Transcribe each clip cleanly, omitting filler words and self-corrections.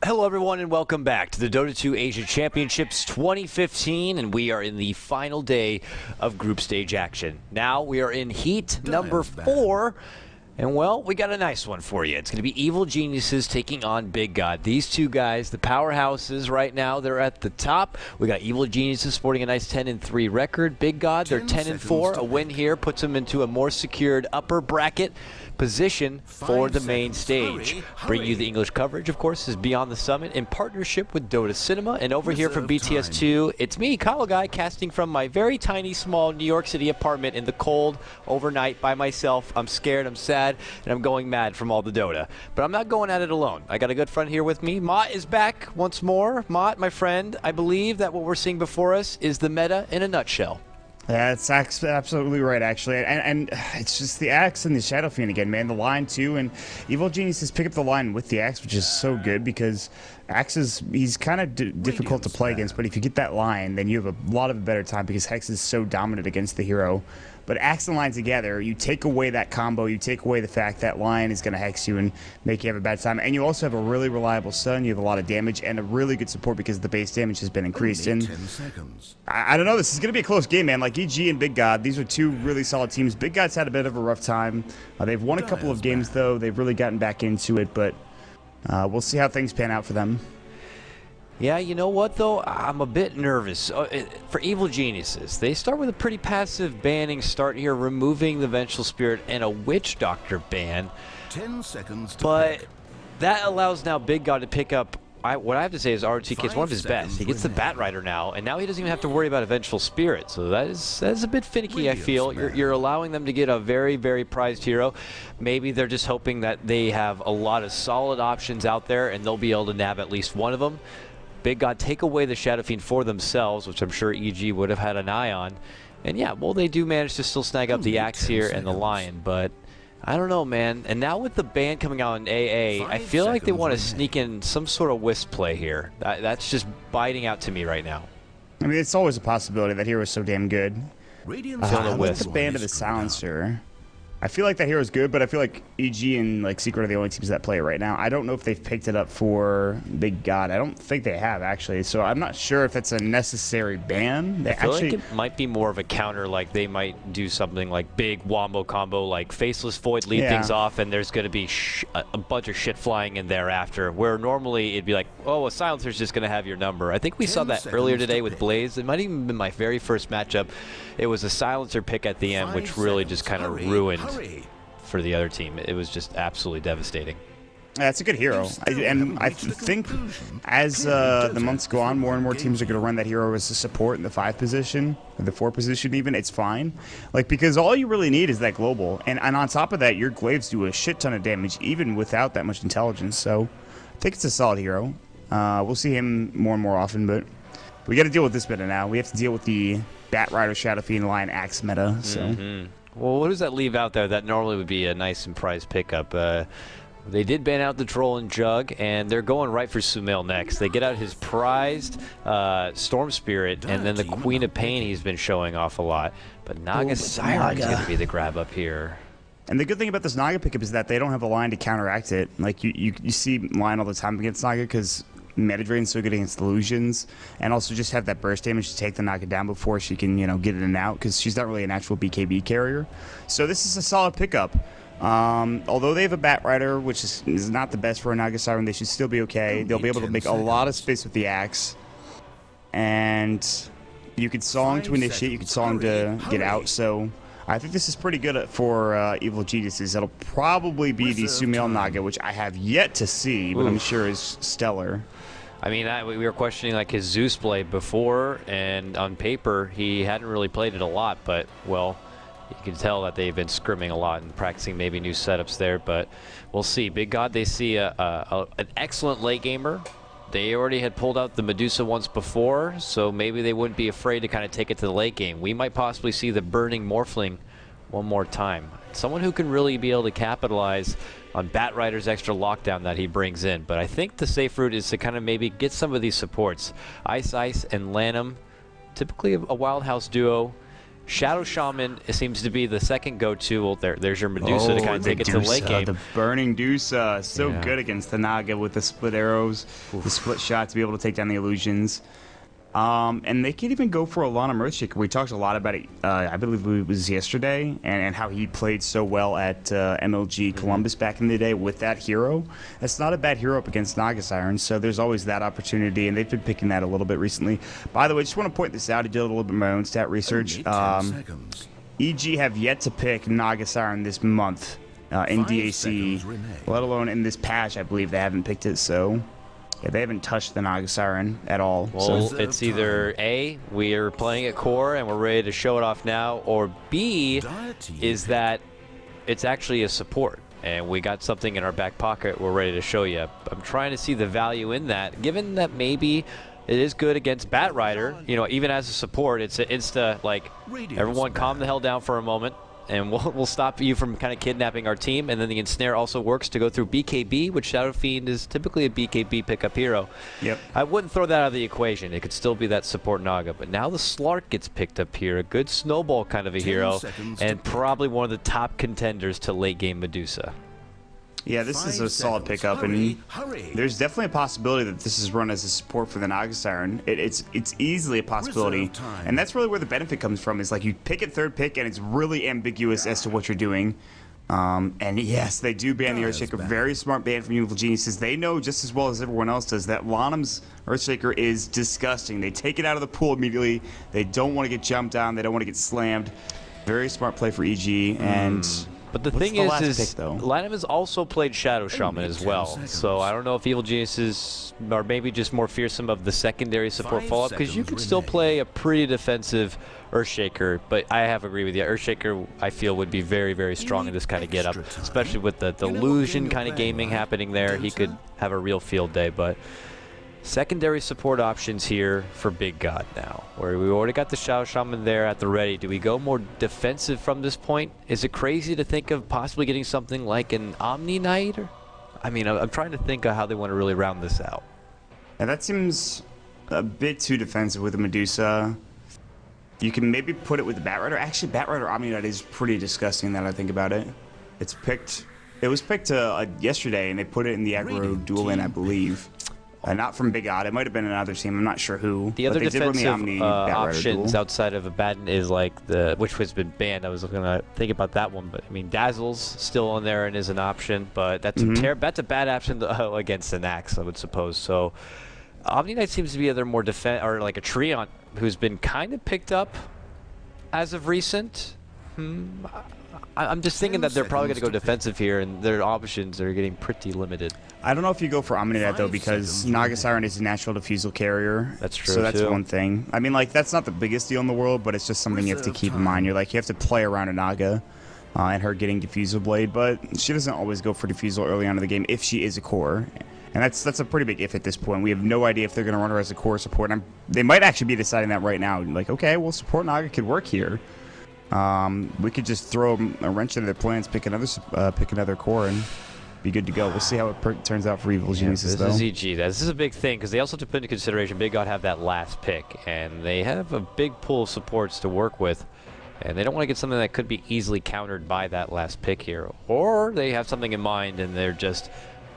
Hello everyone and welcome back to the Dota 2 Asia Championships 2015, and we are in the final day of group stage action. Now we are in heat number 4, and well, we got a nice one for you. It's going to be Evil Geniuses taking on Big God. These two guys, the powerhouses right now, they're at the top. We got Evil Geniuses sporting a nice 10-3 record. Big God, they're 10-4. A win here puts them into a more secured upper bracket position for the main stage. Bring you the English coverage, of course, is Beyond the Summit in partnership with Dota Cinema. And over here from BTS2, it's me, Kyle Guy, casting from my very tiny, small New York City apartment in the cold overnight by myself. I'm scared, I'm sad, and I'm going mad from all the Dota. But I'm not going at it alone. I got a good friend here with me. Mott is back once more. Mott, my friend, I believe that what we're seeing before us is the meta in a nutshell. Yeah, it's absolutely right, actually. And it's just the Axe and the Shadow Fiend again, man. The line, too. And Evil Geniuses pick up the line with the Axe, which is so good because Axe he's kind of difficult to play against. But if you get that line, then you have a lot of a better time because Hex is so dominant against the hero. But Axe and line together, you take away that combo, you take away the fact that line is going to hex you and make you have a bad time. And you also have a really reliable stun, you have a lot of damage, and a really good support because the base damage has been increased. And I don't know, this is going to be a close game, man. Like EG and Big God, these are two really solid teams. Big God's had a bit of a rough time. They've won a couple of games, though. They've really gotten back into it, but we'll see how things pan out for them. Yeah, you know what, though? I'm a bit nervous. For Evil Geniuses, they start with a pretty passive banning start here, removing the Vengeful Spirit and a Witch Doctor ban. 10 seconds to but pick. that allows now Big God to pick up, what I have to say is RTK is one of his best. He gets the Bat Rider now, and now he doesn't even have to worry about a Vengeful Spirit. So that is a bit finicky, I feel. You're allowing them to get a very, very prized hero. Maybe they're just hoping that they have a lot of solid options out there, and they'll be able to nab at least one of them. Big God take away the Shadow Fiend for themselves, which I'm sure EG would have had an eye on. And yeah, well, they do manage to still snag up the Axe here and the Lion, but I don't know, man. And now with the ban coming out in AA, I feel like they want to sneak in some sort of Wisp play here. That's just biting out to me right now. I mean, it's always a possibility. That hero is so damn good. With the ban of the Silencer. I feel like that hero is good, but I feel like EG and like Secret are the only teams that play it right now. I don't know if they've picked it up for Big God. I don't think they have, actually. So I'm not sure if that's a necessary ban. I feel like it might be more of a counter, like they might do something like big wombo combo, like Faceless Void, lead things off, and there's going to be a bunch of shit flying in there after, where normally it'd be like, oh, a Silencer's just going to have your number. I think we saw that earlier today with Blaze. It might even been my very first matchup. It was a Silencer pick at the end, which really just kind of ruined for the other team. It was just absolutely devastating. Yeah, it's a good hero. I think as the months go on, more and more teams are going to run that hero as a support in the 5 position, or the 4 position even. It's fine. Like, because all you really need is that global. And on top of that, your glaives do a shit ton of damage, even without that much intelligence. So I think it's a solid hero. We'll see him more and more often, but we got to deal with this meta now. We have to deal with the Bat Rider, Shadow Fiend, Lion, Axe meta. So. Well, what does that leave out there that normally would be a nice and prized pickup? They did ban out the Troll and Jug, and they're going right for Sumail next. They get out his prized Storm Spirit, and then the Queen of Pain he's been showing off a lot. But Naga Siren's going to be the grab up here. And the good thing about this Naga pickup is that they don't have a line to counteract it. Like, you see line all the time against Naga because Meta Drain's so good against illusions, and also just have that burst damage to take the Naga down before she can, get it in and out, because she's not really a natural BKB carrier. So this is a solid pickup. Although they have a Bat Rider, which is not the best for a Naga Siren, they should still be okay. They'll be able to make a lot of space with the Axe. And you could Song to initiate, you could Song to get out, so I think this is pretty good for Evil Geniuses. That'll probably be the Sumail Naga, which I have yet to see, but I'm sure is stellar. I mean, we were questioning like his Zeus blade before, and on paper he hadn't really played it a lot, but well, you can tell that they've been scrimming a lot and practicing maybe new setups there, but we'll see. Big God, they see an excellent late gamer. They already had pulled out the Medusa once before, so maybe they wouldn't be afraid to kind of take it to the late game. We might possibly see the Burning Morphling one more time. Someone who can really be able to capitalize on Bat Rider's extra lockdown that he brings in. But I think the safe route is to kind of maybe get some of these supports. Ice and Lanham, typically a Wild House duo. Shadow Shaman seems to be the second go-to. Well, there's your Medusa to kind of take it to late game. The burning Medusa, so Yeah. good against the Naga with the split arrows, the split shot to be able to take down the illusions. And they can even go for a Lana Earthshaker. We talked a lot about it, I believe it was yesterday, and how he played so well at MLG Columbus back in the day with that hero. That's not a bad hero up against Naga Siren, so there's always that opportunity, and they've been picking that a little bit recently. By the way, just want to point this out. I did a little bit of my own stat research. EG have yet to pick Naga Siren this month in DAC, let alone in this patch. I believe they haven't picked it, so... Yeah, they haven't touched the Naga Siren at all. Well, So it's either A, we're playing at core and we're ready to show it off now, or B, is that it's actually a support and we got something in our back pocket we're ready to show you. I'm trying to see the value in that, given that maybe it is good against Bat Rider. You know, even as a support, it's an insta, like, everyone calm the hell down for a moment, and we'll stop you from kind of kidnapping our team. And then the ensnare also works to go through BKB, which Shadow Fiend is typically a BKB pickup hero. Yep. I wouldn't throw that out of the equation. It could still be that support Naga. But now the Slark gets picked up here, a good snowball kind of a hero, and probably one of the top contenders to late game Medusa. Yeah, this is a solid pickup, and there's definitely a possibility that this is run as a support for the Naga Siren. It's easily a possibility, and that's really where the benefit comes from. Is like you pick at third pick, and it's really ambiguous as to what you're doing. And yes, they do ban the Earthshaker. Very smart ban from Evil Geniuses. They know just as well as everyone else does that Lanham's Earthshaker is disgusting. They take it out of the pool immediately. They don't want to get jumped on. They don't want to get slammed. Very smart play for EG, and... But the What's thing the last is pick, though? Lanham has also played Shadow Shaman as well. So I don't know if Evil Geniuses are maybe just more fearsome of the secondary support follow-up, because you can still play a pretty defensive Earthshaker. But I have agreed with you. Earthshaker, I feel, would be very, very strong in this kind of get-up, especially with the illusion kind of gaming happening there. He could have a real field day, but... Secondary support options here for Big God now, where we already got the Shadow Shaman there at the ready. Do we go more defensive from this point? Is it crazy to think of possibly getting something like an Omni Knight? I mean, I'm trying to think of how they want to really round this out. And that seems a bit too defensive with the Medusa. You can maybe put it with the Bat Rider. Actually, Bat Rider Omni Knight is pretty disgusting now that I think about it. It was picked yesterday, and they put it in the aggro dual lane, I believe. Not from Big God. It might have been another team. I'm not sure who. The other defensive options duel. outside of Abaddon is like which has been banned. I was going to think about that one, but I mean Dazzle's still on there and is an option, but that's a bad option against an Axe, I would suppose. So Omni Knight seems to be either more or like a Treant who's been kind of picked up as of recent. I'm just thinking that they're probably going to go defensive here, and their options are getting pretty limited. I don't know if you go for Omni Knight, though, because Naga Siren is a natural diffusal carrier. That's true, So that's too. one thing. I mean, like, that's not the biggest deal in the world, but it's just something you have to keep in mind. You're like, you have to play around a Naga and her getting Diffusal Blade, but she doesn't always go for Diffusal early on in the game if she is a core. And that's a pretty big if at this point. We have no idea if they're going to run her as a core support. They might actually be deciding that right now. Like, okay, well, support Naga could work here. We could just throw a wrench into their plans, pick another core, and be good to go. We'll see how it turns out for Evil Geniuses, though. This is EG. This is a big thing, because they also have to put into consideration Big God have that last pick, and they have a big pool of supports to work with, and they don't want to get something that could be easily countered by that last pick here. Or they have something in mind, and they're just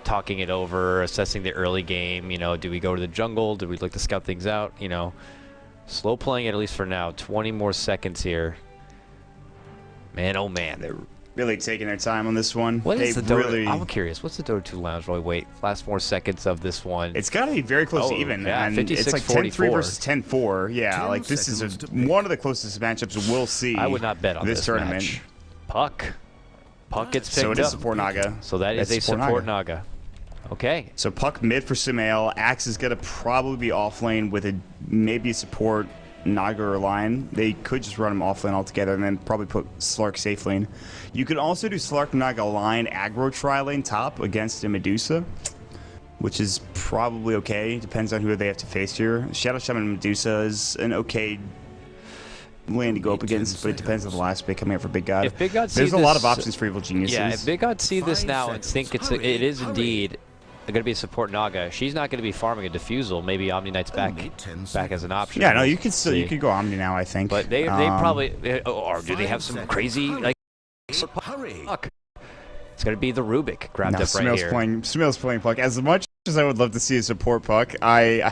talking it over, assessing the early game. You know, do we go to the jungle? Do we look to scout things out? You know, slow playing it, at least for now. 20 more seconds here. Man, oh man. They're really taking their time on this one. What is the Dota? I'm curious. What's the Dota 2 Lounge while we wait? Last more seconds of this one. It's got to be very close to even. Yeah, and 56, it's like 10-3 versus 10-4. Yeah, like this is one of the closest matchups we'll see. I would not bet on this tournament. Match. Puck gets picked up. So it is support Naga. So that is a support Naga. Okay. So Puck mid for Sumail. Axe is going to probably be off lane with maybe a support Naga or Lion. They could just run him off lane altogether and then probably put Slark safe lane. You could also do Slark, Naga, Lion, aggro tri-lane top against a Medusa, which is probably okay. Depends on who they have to face here. Shadow Shaman and Medusa is an okay lane to go up against, but it depends on the last pick coming up for Big God. If Big God There's a lot of options for Evil Geniuses. Yeah, if Big God see this now and think it is indeed going to be a support Naga. She's not going to be farming a Diffusal. Maybe Omni Knight's back as an option. Yeah, no, you could still you could go Omni now, I think. But they probably or do they have some crazy like Hurry. puck? It's going to be the Rubik grabbed up right here. Smail's playing puck. As much as I would love to see a support puck, I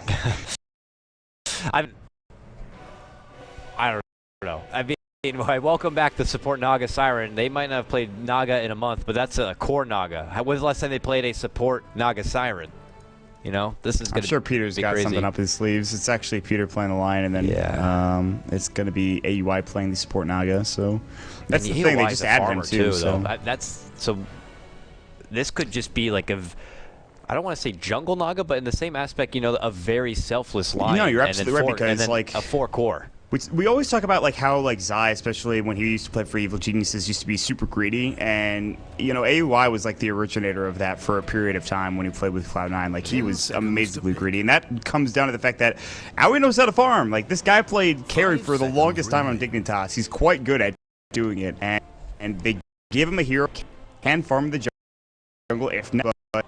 don't know. I mean, welcome back to support Naga Siren. They might not have played Naga in a month, but that's a core Naga. When's the last time they played a support Naga Siren? You know, this is going to I'm sure Peter's got something up his sleeves. It's actually Peter playing the line, and then it's going to be AUI playing the support Naga. So that's the thing. They just added him too. So this could just be like I don't want to say jungle Naga, but in the same aspect, you know, a very selfless line. No, you're absolutely right, because like a 4-core. We always talk about like how like Zai, especially when he used to play for Evil Geniuses, used to be super greedy, and you know AUI was like the originator of that for a period of time when he played with Cloud9. Like he was amazingly greedy, and that comes down to the fact that Aoi knows how to farm. Like this guy played carry for the longest time on Dignitas. He's quite good at doing it, and they give him a hero can farm the jungle if not. But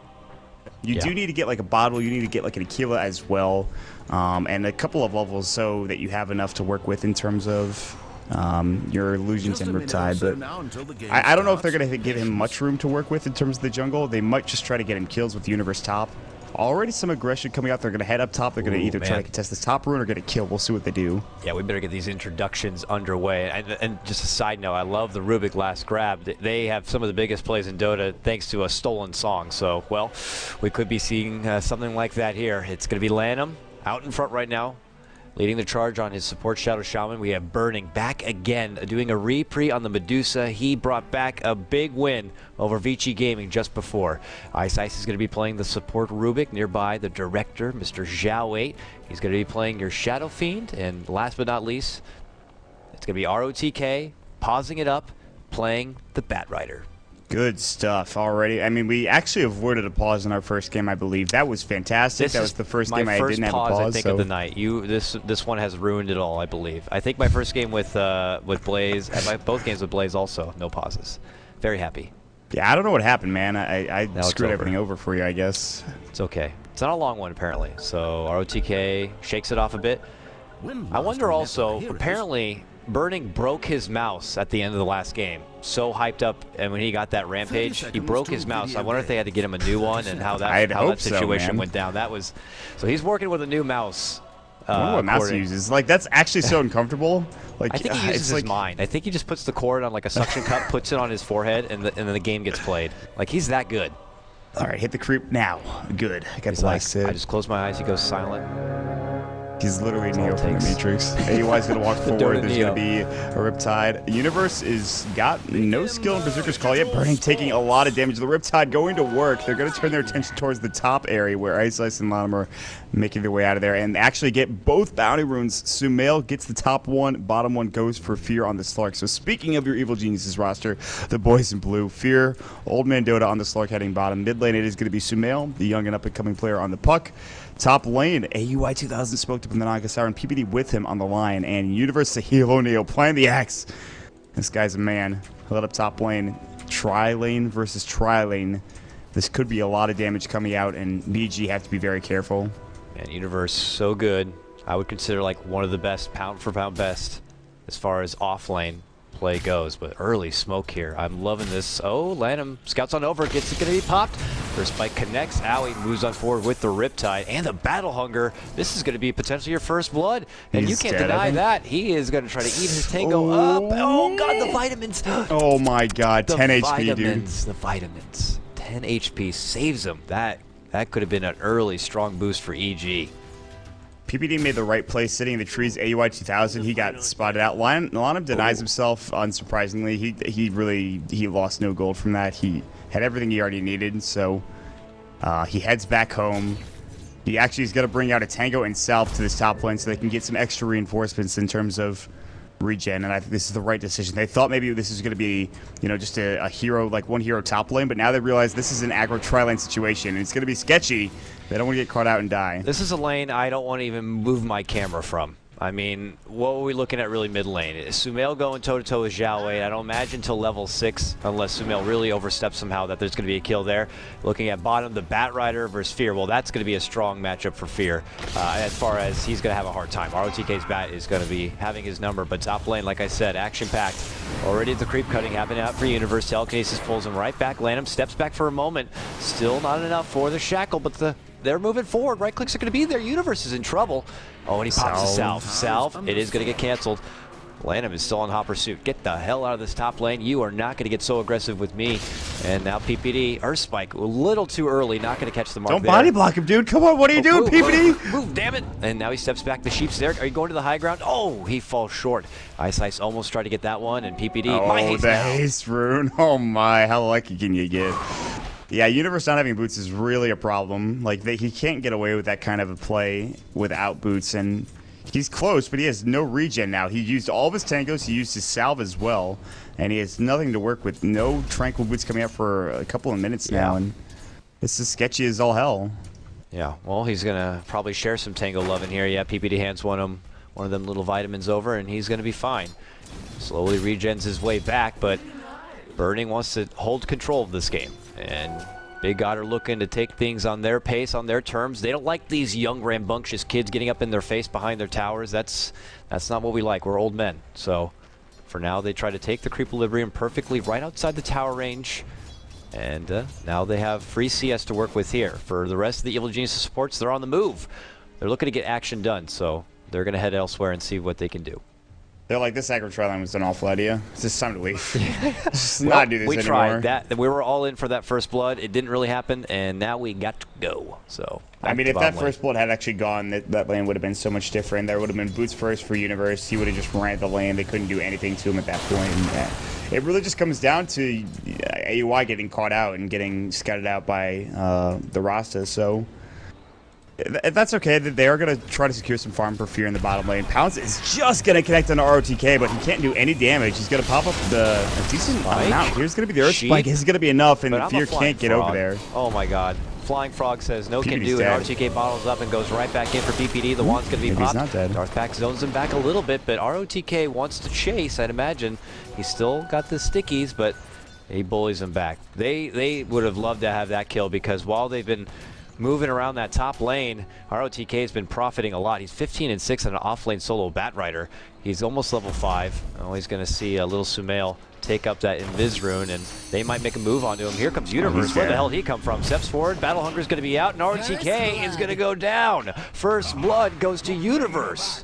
you do need to get like a bottle. You need to get like an Aquila as well. And a couple of levels so that you have enough to work with in terms of your illusions and Riptide. But I don't know if they're going to give him much room to work with in terms of the jungle. They might just try to get him kills with Universe top. Already some aggression coming out. They're going to head up top. They're going to either try to contest this top rune or get a kill. We'll see what they do. Yeah, we better get these introductions underway. And just a side note, I love the Rubik last grab. They have some of the biggest plays in Dota thanks to a stolen song. So, well, we could be seeing something like that here. It's going to be Lanham out in front right now, leading the charge on his support Shadow Shaman. We have Burning back again, doing a repre on the Medusa. He brought back a big win over Vici Gaming just before. Ice is going to be playing the support Rubik. Nearby, the director, Mr. Zhao 8. He's going to be playing your Shadow Fiend. And last but not least, it's going to be ROTK, pausing it up, playing the Bat Rider. Good stuff already. I mean, we actually avoided a pause in our first game, I believe. That was fantastic. That was the first game I didn't have a pause. I think of the night. This one has ruined it all, I believe. I think my first game with Blaze, and both games with Blaze also, no pauses. Very happy. Yeah, I don't know what happened, man. I screwed everything over for you, I guess. It's okay. It's not a long one, apparently. So ROTK shakes it off a bit. I wonder also, apparently, Burning broke his mouse at the end of the last game. So hyped up, and when he got that rampage, he broke his mouse. I wonder if they had to get him a new one and how that situation went down. That was so he's working with a new mouse. I wonder what mouse he uses. Like that's actually so uncomfortable. Like I think he uses his mind. I think he just puts the cord on like a suction cup, puts it on his forehead, and then the game gets played. Like he's that good. All right, hit the creep now. Good. I got blasted. I just close my eyes. He goes silent. He's literally Neo from the Matrix. AUI's going to walk forward. There's going to be a Riptide. Universe is got no skill in Berserker's Call yet. Burning taking a lot of damage. The Riptide going to work. They're going to turn their attention towards the top area where Ice and Lanham are making their way out of there and actually get both bounty runes. Sumail gets the top one. Bottom one goes for Fear on the Slark. So speaking of your Evil Geniuses roster, the boys in blue. Fear, Old Man Dota on the Slark heading bottom. Mid lane it is going to be Sumail, the young and up-and-coming player on the puck. Top lane, AUI 2000 smoked up in the Naga Siren, PPD with him on the line, and Universe Sahilo Neo playing the axe. This guy's a man. Let up top lane. Tri-lane versus tri-lane. This could be a lot of damage coming out, and BG have to be very careful. Man, Universe so good. I would consider like one of the best pound for pound best as far as off lane play goes, but early smoke here. I'm loving this. Oh, Lanham scouts on over, gets it, gonna be popped. First spike connects. Aoi moves on forward with the Riptide and the Battle Hunger. This is gonna be potentially your first blood, and you can't deny that. He is gonna try to eat his tango up. Oh God, the vitamins. Oh my God, 10 HP, dude. The vitamins. 10 HP saves him. That could have been an early strong boost for EG. PPD made the right play sitting in the trees. AUI 2000, he got spotted out. Lanham denies himself, unsurprisingly. He lost no gold from that. He had everything he already needed, so he heads back home. He actually is going to bring out a Tango and Salve to this top lane so they can get some extra reinforcements in terms of regen, and I think this is the right decision. They thought maybe this was going to be, you know, just a hero, like one hero top lane, but now they realize this is an aggro tri-lane situation, and it's going to be sketchy. They don't want to get caught out and die. This is a lane I don't want to even move my camera from. I mean, what were we looking at really mid lane? Is Sumail going toe-to-toe with Zhao Wei? I don't imagine till level 6, unless Sumail really oversteps somehow, that there's going to be a kill there. Looking at bottom, the Bat Rider versus Fear. Well, that's going to be a strong matchup for Fear, as far as he's going to have a hard time. ROTK's Bat is going to be having his number, but top lane, like I said, action-packed. Already at the creep cutting, happening out for Universe. Telekinesis pulls him right back. Lanham steps back for a moment. Still not enough for the Shackle, but they're moving forward. Right clicks are going to be there. Universe is in trouble. Oh, and he pops the Salve. Salve, it is going to get canceled. Lanham is still in hot pursuit. Get the hell out of this top lane. You are not going to get so aggressive with me. And now PPD, Earth Spike, a little too early. Not going to catch the mark. Don't body block him, dude. Come on, what are you doing, PPD? Move, damn it. And now he steps back. The Sheep's there. Are you going to the high ground? Oh, he falls short. Ice almost tried to get that one. And PPD, my haste the now. haste rune. Oh my, how lucky can you get? Yeah, Universe not having boots is really a problem. Like, he can't get away with that kind of a play without boots, and he's close, but he has no regen now. He used all of his tangos, he used his salve as well, and he has nothing to work with. No tranquil boots coming up for a couple of minutes now, and this is sketchy as all hell. Yeah, well, he's going to probably share some tango love in here. Yeah, PPD hands one of them little vitamins over, and he's going to be fine. Slowly regens his way back, but Burning wants to hold control of this game. And Big God are looking to take things on their pace, on their terms. They don't like these young, rambunctious kids getting up in their face behind their towers. That's not what we like. We're old men. So for now, they try to take the Creequilibrium perfectly right outside the tower range. And now they have free CS to work with here. For the rest of the Evil Geniuses supports, they're on the move. They're looking to get action done, so they're going to head elsewhere and see what they can do. They're like, this aggro tri line was an awful idea. It's just time to leave. Just not do this anymore. We tried that. We were all in for that first blood. It didn't really happen, and now we got to go. So I mean, if that first blood had actually gone, that lane would have been so much different. There would have been boots first for Universe. He would have just ran the lane. They couldn't do anything to him at that point. And it really just comes down to AUI getting caught out and getting scouted out by the Rasta. So that's okay. They are going to try to secure some farm for Fear in the bottom lane. Pounce is just going to connect on ROTK, but he can't do any damage. He's going to pop up a decent amount. Here's going to be the Earth Spike. This is going to be enough, and Fear can't get over there. Oh my God. Flying Frog says no can do, and ROTK bottles up and goes right back in for PPD. The wand's going to be popped. He's not dead. Darthpack zones him back a little bit, but ROTK wants to chase, I'd imagine. He's still got the stickies, but he bullies him back. They would have loved to have that kill, because while they've been moving around that top lane, ROTK has been profiting a lot. He's 15-6 on an off-lane solo Bat Rider. He's almost level 5. Oh, he's going to see a little Sumail take up that Invis rune, and they might make a move onto him. Here comes Universe. Where the hell did he come from? Steps forward. Battle Hunger's going to be out, and ROTK is going to go down. First blood goes to Universe.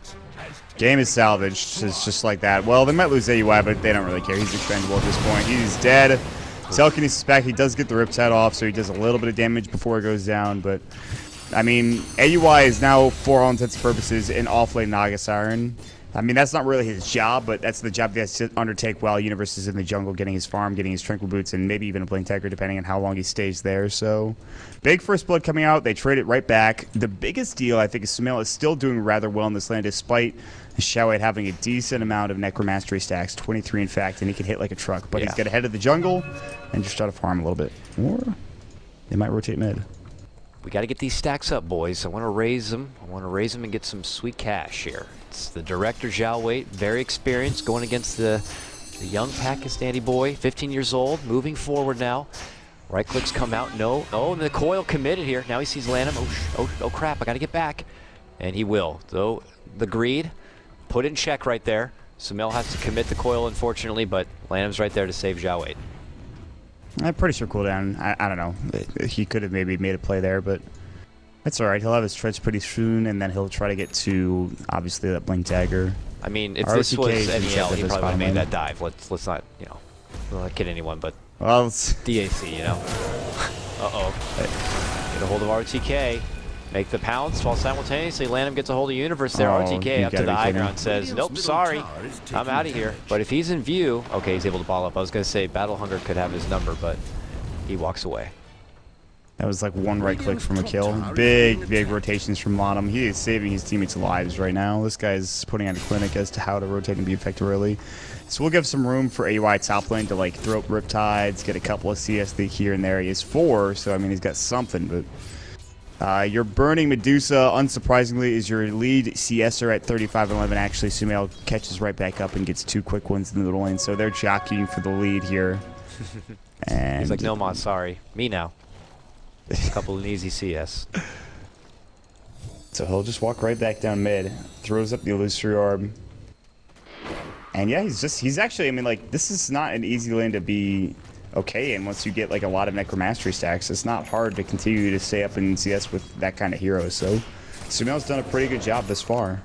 Game is salvaged. It's just like that. Well, they might lose AUI, but they don't really care. He's expendable at this point. He's dead. Telekinesis is back. He does get the Riptide off, so he does a little bit of damage before it goes down. But, I mean, AUI is now, for all intents and purposes, an off-lane Naga Siren. I mean, that's not really his job, but that's the job he has to undertake while Universe is in the jungle, getting his farm, getting his Tranquil Boots, and maybe even a Blink Tiger, depending on how long he stays there. So, big first blood coming out. They trade it right back. The biggest deal, I think, is Sumail is still doing rather well in this lane, despite Shawade having a decent amount of Necromastery stacks, 23 in fact, and he can hit like a truck. But he's got to head to the jungle and just try to farm a little bit. Or they might rotate mid. We got to get these stacks up, boys. I want to raise them. I want to raise them and get some sweet cash here. It's the director, Zhao Wei, very experienced, going against the young Pakistani boy, 15 years old, moving forward now. Right clicks come out, no. Oh, and the coil committed here. Now he sees Lanham. Oh crap, I got to get back. And he will. Though the greed, put in check right there. Sumail has to commit the coil, unfortunately, but Lanham's right there to save Zhao Wei. I'm pretty sure cooldown. I don't know. He could have maybe made a play there, but that's all right. He'll have his treads pretty soon, and then he'll try to get to, obviously, that Blink Dagger. I mean, if this was NEL, he probably would have made that dive. Let's not, you know, not kid anyone, but well, it's DAC, you know. Get a hold of RTK. Make the pounce while simultaneously Lanham gets a hold of Universe there. RTK up to the high ground says, nope, sorry, I'm out of here. But if he's in view, okay, he's able to ball up. I was going to say Battle Hunger could have his number, but he walks away. That was like one right click from a kill. Big rotations from Lanham. He is saving his teammates' lives right now. This guy's putting on a clinic as to how to rotate and be effective early. So we'll give some room for AUI top lane to like throw up Riptides, get a couple of CS here and there. He has 4, so I mean he's got something, but Your Burning Medusa, unsurprisingly, is your lead CSer at 35-11. Actually, Sumail catches right back up and gets 2 quick ones in the middle lane, so they're jockeying for the lead here. And he's like, no, Mon, sorry. Me now. A couple of easy CS. So he'll just walk right back down mid, throws up the illusory orb. And yeah, he's actually, I mean, like, this is not an easy lane to be okay in once you get, like, a lot of Necromastery stacks. It's not hard to continue to stay up in CS with that kind of hero, so Sumail's done a pretty good job this far.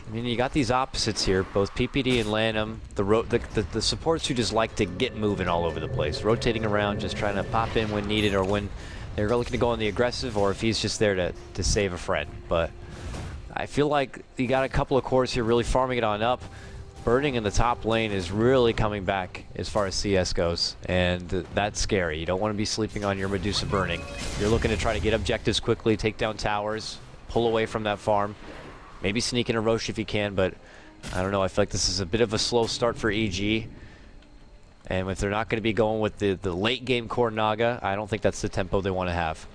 I mean, you got these opposites here, both PPD and Lanham. The supports who just like to get moving all over the place, rotating around, just trying to pop in when needed or when they're looking to go on the aggressive, or if he's just there to save a friend. But I feel like you got a couple of cores here really farming it on up. Burning in the top lane is really coming back as far as CS goes, and that's scary. You don't want to be sleeping on your Medusa Burning. You're looking to try to get objectives quickly, take down towers, pull away from that farm. Maybe sneak in a Roche if you can, but I don't know. I feel like this is a bit of a slow start for EG. And if they're not going to be going with the late game core Naga, I don't think that's the tempo they want to have.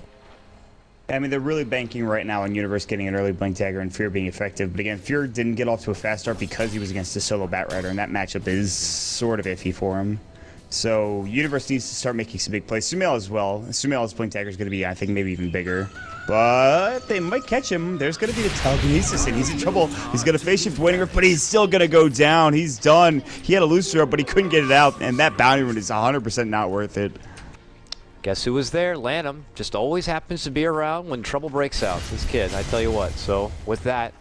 I mean, they're really banking right now on Universe getting an early Blink Dagger and Fear being effective. But again, Fear didn't get off to a fast start because he was against a solo Batrider, and that matchup is sort of iffy for him. So Universe needs to start making some big plays. Sumail as well. Sumail's Blink Dagger is going to be, I think, maybe even bigger. But they might catch him. There's going to be the telekinesis, and he's in trouble. He's going to face shift Waiting Rift, but he's still going to go down. He's done. He had a Lucifer, but he couldn't get it out, and that bounty rune is 100% not worth it. Guess who was there? Lanham. Just always happens to be around when trouble breaks out. This kid, I tell you what. So with that,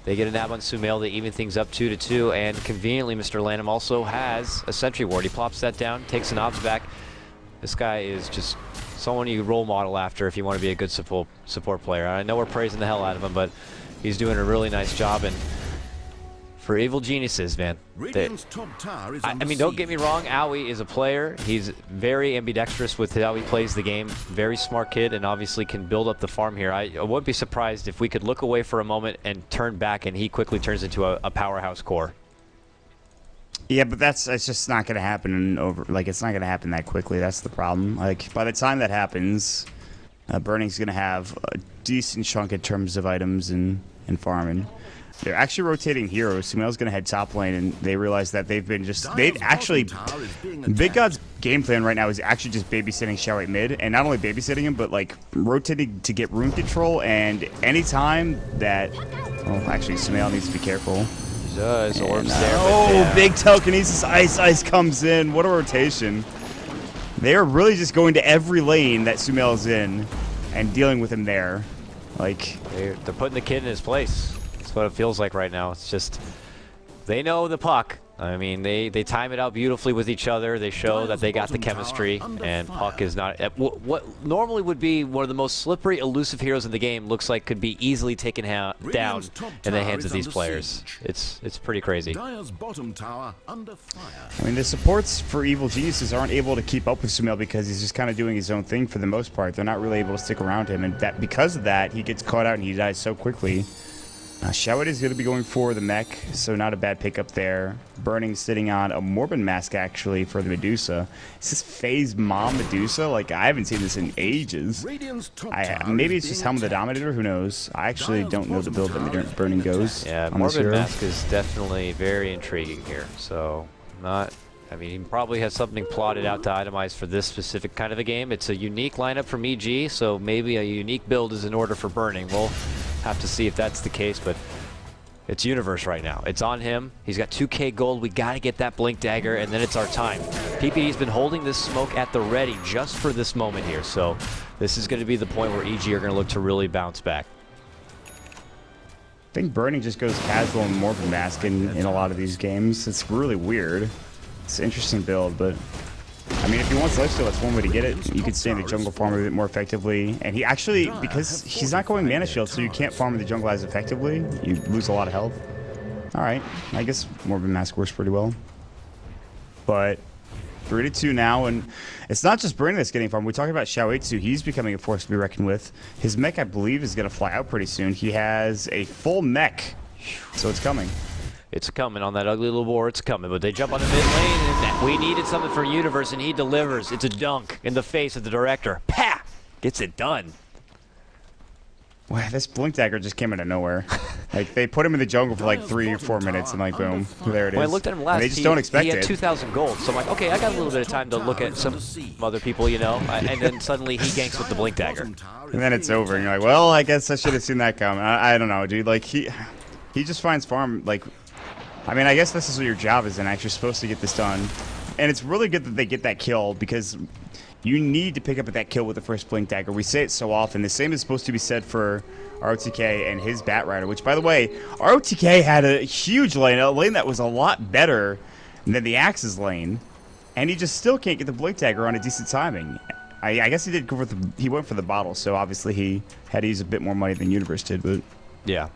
they get a nab on Sumail. They even things up 2-2, and conveniently, Mr. Lanham also has a sentry ward. He plops that down, takes an obs back. This guy is just someone you role model after if you want to be a good support player. I know we're praising the hell out of him, but he's doing a really nice job. And for Evil Geniuses, man, I mean, don't get me wrong, Owie is a player. He's very ambidextrous with how he plays the game. Very smart kid, and obviously can build up the farm here. I wouldn't be surprised if we could look away for a moment and turn back, and he quickly turns into a powerhouse core. Yeah, but it's just not going to happen it's not going to happen that quickly. That's the problem. Like, by the time that happens, Burning's going to have a decent chunk in terms of items and farming. They're actually rotating heroes. Sumail's going to head top lane, and they realize that Big God's game plan right now is actually just babysitting Xiao mid, and not only babysitting him, but like rotating to get rune control, and anytime that, well, actually Sumail needs to be careful. He does, orbs there. Oh, yeah. big telekinesis, ice comes in. What a rotation. They are really just going to every lane that Sumail's in and dealing with him there. Like, they're putting the kid in his place. That's what it feels like right now. It's just, they know the puck. I mean, they time it out beautifully with each other. They show that they got the chemistry, and Puck is not... What normally would be one of the most slippery, elusive heroes in the game looks like could be easily taken down in the hands of these players. It's pretty crazy. I mean, the supports for Evil Geniuses aren't able to keep up with Sumail because he's just kind of doing his own thing for the most part. They're not really able to stick around him, and that because of that, he gets caught out and he dies so quickly. Shawit is going to be going for the mech, so not a bad pickup there. Burning sitting on a Morbid Mask, actually, for the Medusa. Is this Phase Mom Medusa? Like, I haven't seen this in ages. Maybe it's just Helm of the Dominator, who knows? I actually don't know the build that Burning goes. Yeah, Morbid Mask is definitely very intriguing here, so I mean, he probably has something plotted out to itemize for this specific kind of a game. It's a unique lineup from EG, so maybe a unique build is in order for Burning. We'll have to see if that's the case, but it's Universe right now. It's on him. He's got 2k gold. We got to get that Blink Dagger, and then it's our time. PPD's been holding this smoke at the ready just for this moment here, so this is going to be the point where EG are going to look to really bounce back. I think Burning just goes casual and Morbid Mask in a lot of these games. It's really weird. It's an interesting build, but I mean, if he wants lifesteal, that's one way to get it. You could stay in the jungle farm a bit more effectively. And he actually, because he's not going mana shield, so you can't farm in the jungle as effectively, you lose a lot of health. Alright, I guess Morbid Mask works pretty well. But 3-2 now, and it's not just Burning that's getting farmed. We talked about Xiao, he's becoming a force to be reckoned with. His mech, I believe, is going to fly out pretty soon. He has a full mech, so it's coming. It's coming on that ugly little war. It's coming, but they jump on the mid lane, and we needed something for Universe, and he delivers. It's a dunk in the face of the director. Pa! Gets it done. Wow, this Blink Dagger just came out of nowhere. Like, they put him in the jungle for like 3 or 4 minutes, and like, boom, there it is. When I looked at him last, and they just don't expect he had it. 2,000 gold, so I'm like, okay, I got a little bit of time to look at some other people, you know, and then suddenly he ganks with the Blink Dagger. And then it's over, and you're like, well, I guess I should have seen that coming. I don't know, dude. Like, he just finds farm, like, I mean, I guess this is what your job is, and actually supposed to get this done. And it's really good that they get that kill, because you need to pick up that kill with the first Blink Dagger. We say it so often. The same is supposed to be said for ROTK and his Bat Rider, which, by the way, ROTK had a huge lane, a lane that was a lot better than the Axe's lane, and he just still can't get the Blink Dagger on a decent timing. I guess he did go for he went for the bottle, so obviously he had to use a bit more money than Universe did, but... Yeah.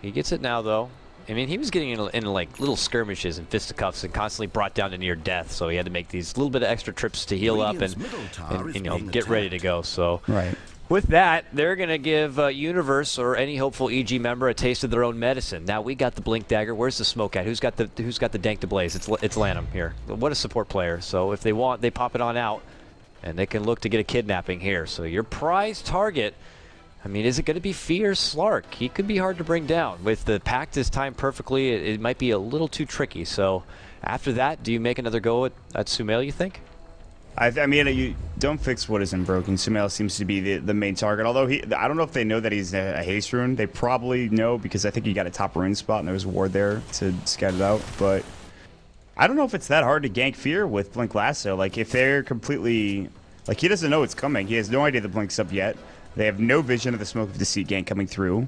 He gets it now, though. I mean, he was getting in like little skirmishes and fisticuffs and constantly brought down to near death, so he had to make these little bit of extra trips to heal up and you know, get ready to go. So right. With that, they're going to give Universe or any hopeful EG member a taste of their own medicine. Now we got the Blink Dagger. Where's the smoke at? Who's got the Dank to Blaze? It's Lanham here. What a support player. So if they want, they pop it on out, and they can look to get a kidnapping here. So your prize target. I mean, is it going to be Fierce Slark? He could be hard to bring down. With the Pact is timed perfectly, it might be a little too tricky. So after that, do you make another go at Sumail, you think? I mean, you don't fix what isn't broken. Sumail seems to be the main target. Although I don't know if they know that he's a haste rune. They probably know because I think he got a top rune spot and there was a ward there to scout it out. But I don't know if it's that hard to gank Fear with Blink Lasso. Like, if they're completely... Like, he doesn't know it's coming. He has no idea the Blink's up yet. They have no vision of the Smoke of Deceit gank coming through.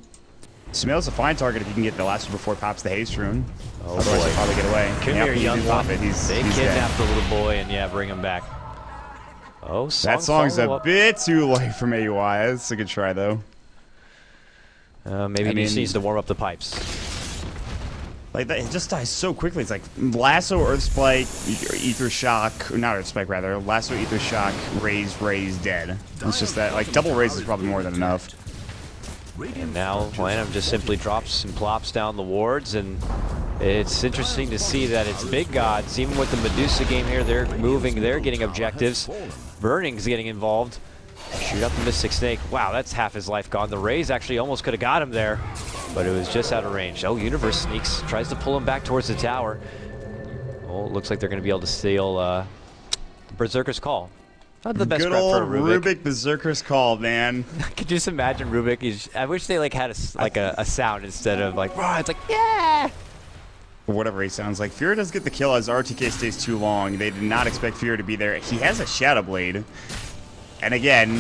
Sumail's a fine target if you can get the Lasso before it pops the haste rune. Oh, otherwise, boy. he'll probably get away. Come here, young one. They kidnapped dead. the little boy and, yeah, bring him back. Oh, that song's a bit too light from AUI. It's a good try, though. Maybe he just needs to warm up the pipes. Like, that, it just dies so quickly. It's like Lasso, Earth Spike, Ether Shock, not Earth Spike, rather. Lasso, Ether Shock, raise, dead. It's just that, like, double raise is probably more than enough. And now Lanham just simply drops and plops down the wards, and it's interesting to see that it's big gods. Even with the Medusa game here, they're moving, they're getting objectives. Burning's getting involved. Shoot up the Mystic Snake. Wow, that's half his life gone. The Raze actually almost could have got him there, but it was just out of range. Oh, Universe sneaks, tries to pull him back towards the tower. Oh, it looks like they're going to be able to steal Berserker's Call. Not the best Good rep old for Rubik. Rubik Berserker's Call, man. Could you just imagine Rubik? I wish they like had a sound instead of like, "Rah," it's like, yeah. Or whatever he sounds like. Fear does get the kill as RTK stays too long. They did not expect Fear to be there. He has a Shadow Blade. And again,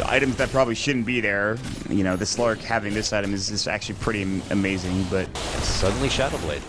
items that probably shouldn't be there. You know, the Slark having this item is actually pretty amazing, but... Suddenly Shadow Blade.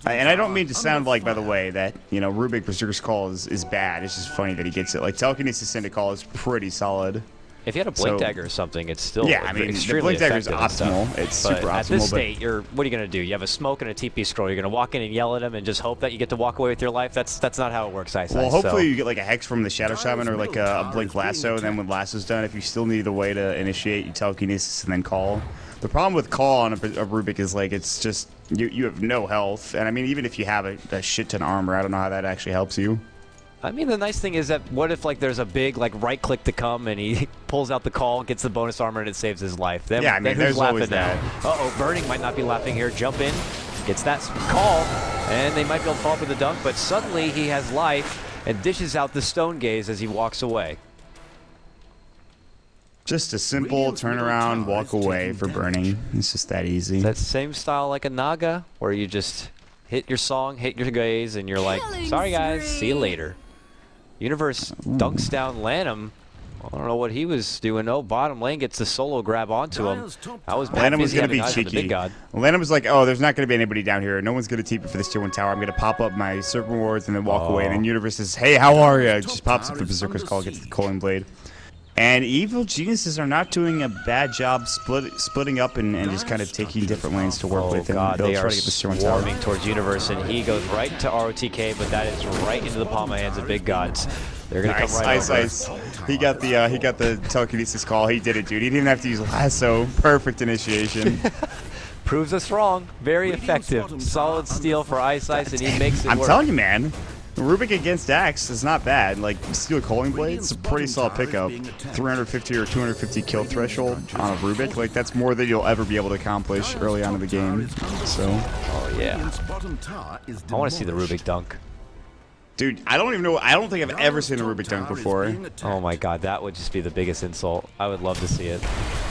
And I don't mean to sound like, by the way, that, you know, Rubik Berserker's Call is bad. It's just funny that he gets it. Like, Telekinesis Syndic Call is pretty solid. If you had a Blink Dagger or something, it's still yeah, I mean, the Blink Dagger is optimal. It's super optimal. At this state, what are you going to do? You have a smoke and a TP scroll. You're going to walk in and yell at him and just hope that you get to walk away with your life? That's not how it works, Ice. Well, hopefully you get like a Hex from the Shadow Shaman or like a Blink Lasso, and then when Lasso's done, if you still need a way to initiate, you Telekinesis and then Call. The problem with Call on a Rubik is like it's just, you have no health. And I mean, even if you have a shit ton of armor, I don't know how that actually helps you. I mean, the nice thing is that what if like there's a big like right click to come and he pulls out the Call, gets the bonus armor, and it saves his life. Then, yeah, I mean, there's always that. Uh-oh, Burning might not be laughing here. Jump in, gets that Call, and they might be able to fall for the dunk, but suddenly he has life and dishes out the Stone Gaze as he walks away. Just a simple turnaround, walk away for Burning. It's just that easy. That same style like a Naga, where you just hit your song, hit your gaze, and you're like, sorry guys, see you later. Universe dunks down Lanham. I don't know what he was doing. Oh, bottom lane gets the solo grab onto him. I was Lanham was going to be the cheeky. big god. Lanham was like, oh, there's not going to be anybody down here. No one's going to TP for this tier 1 tower. I'm going to pop up my Serpent Wards and then walk away. And then Universe says, hey, how are you? Just pops up the Berserker's Call, gets the Culling Blade. And Evil Geniuses are not doing a bad job splitting up and just kind of taking different lanes to work with. God, and they try are to get the tier 1 tower. swarming towards Universe, and he goes right to ROTK, but that is right into the palm of hands of big gods. They're gonna come right over. Nice. He got the Telekinesis Call. He did it, dude. He didn't have to use Lasso. Perfect initiation. Proves us wrong. Very effective. Solid steal for Ice, and he makes it work. I'm telling you, man. Rubik against Dax is not bad. Like, Steel Calling Blade's a pretty solid pickup. 350 or 250 kill threshold on a Rubik. Like, that's more than you'll ever be able to accomplish early on in the game. So, oh yeah. I want to see the Rubik dunk. Dude, I don't even know. I don't think I've ever seen a Rubik dunk before. Oh my god, that would just be the biggest insult. I would love to see it.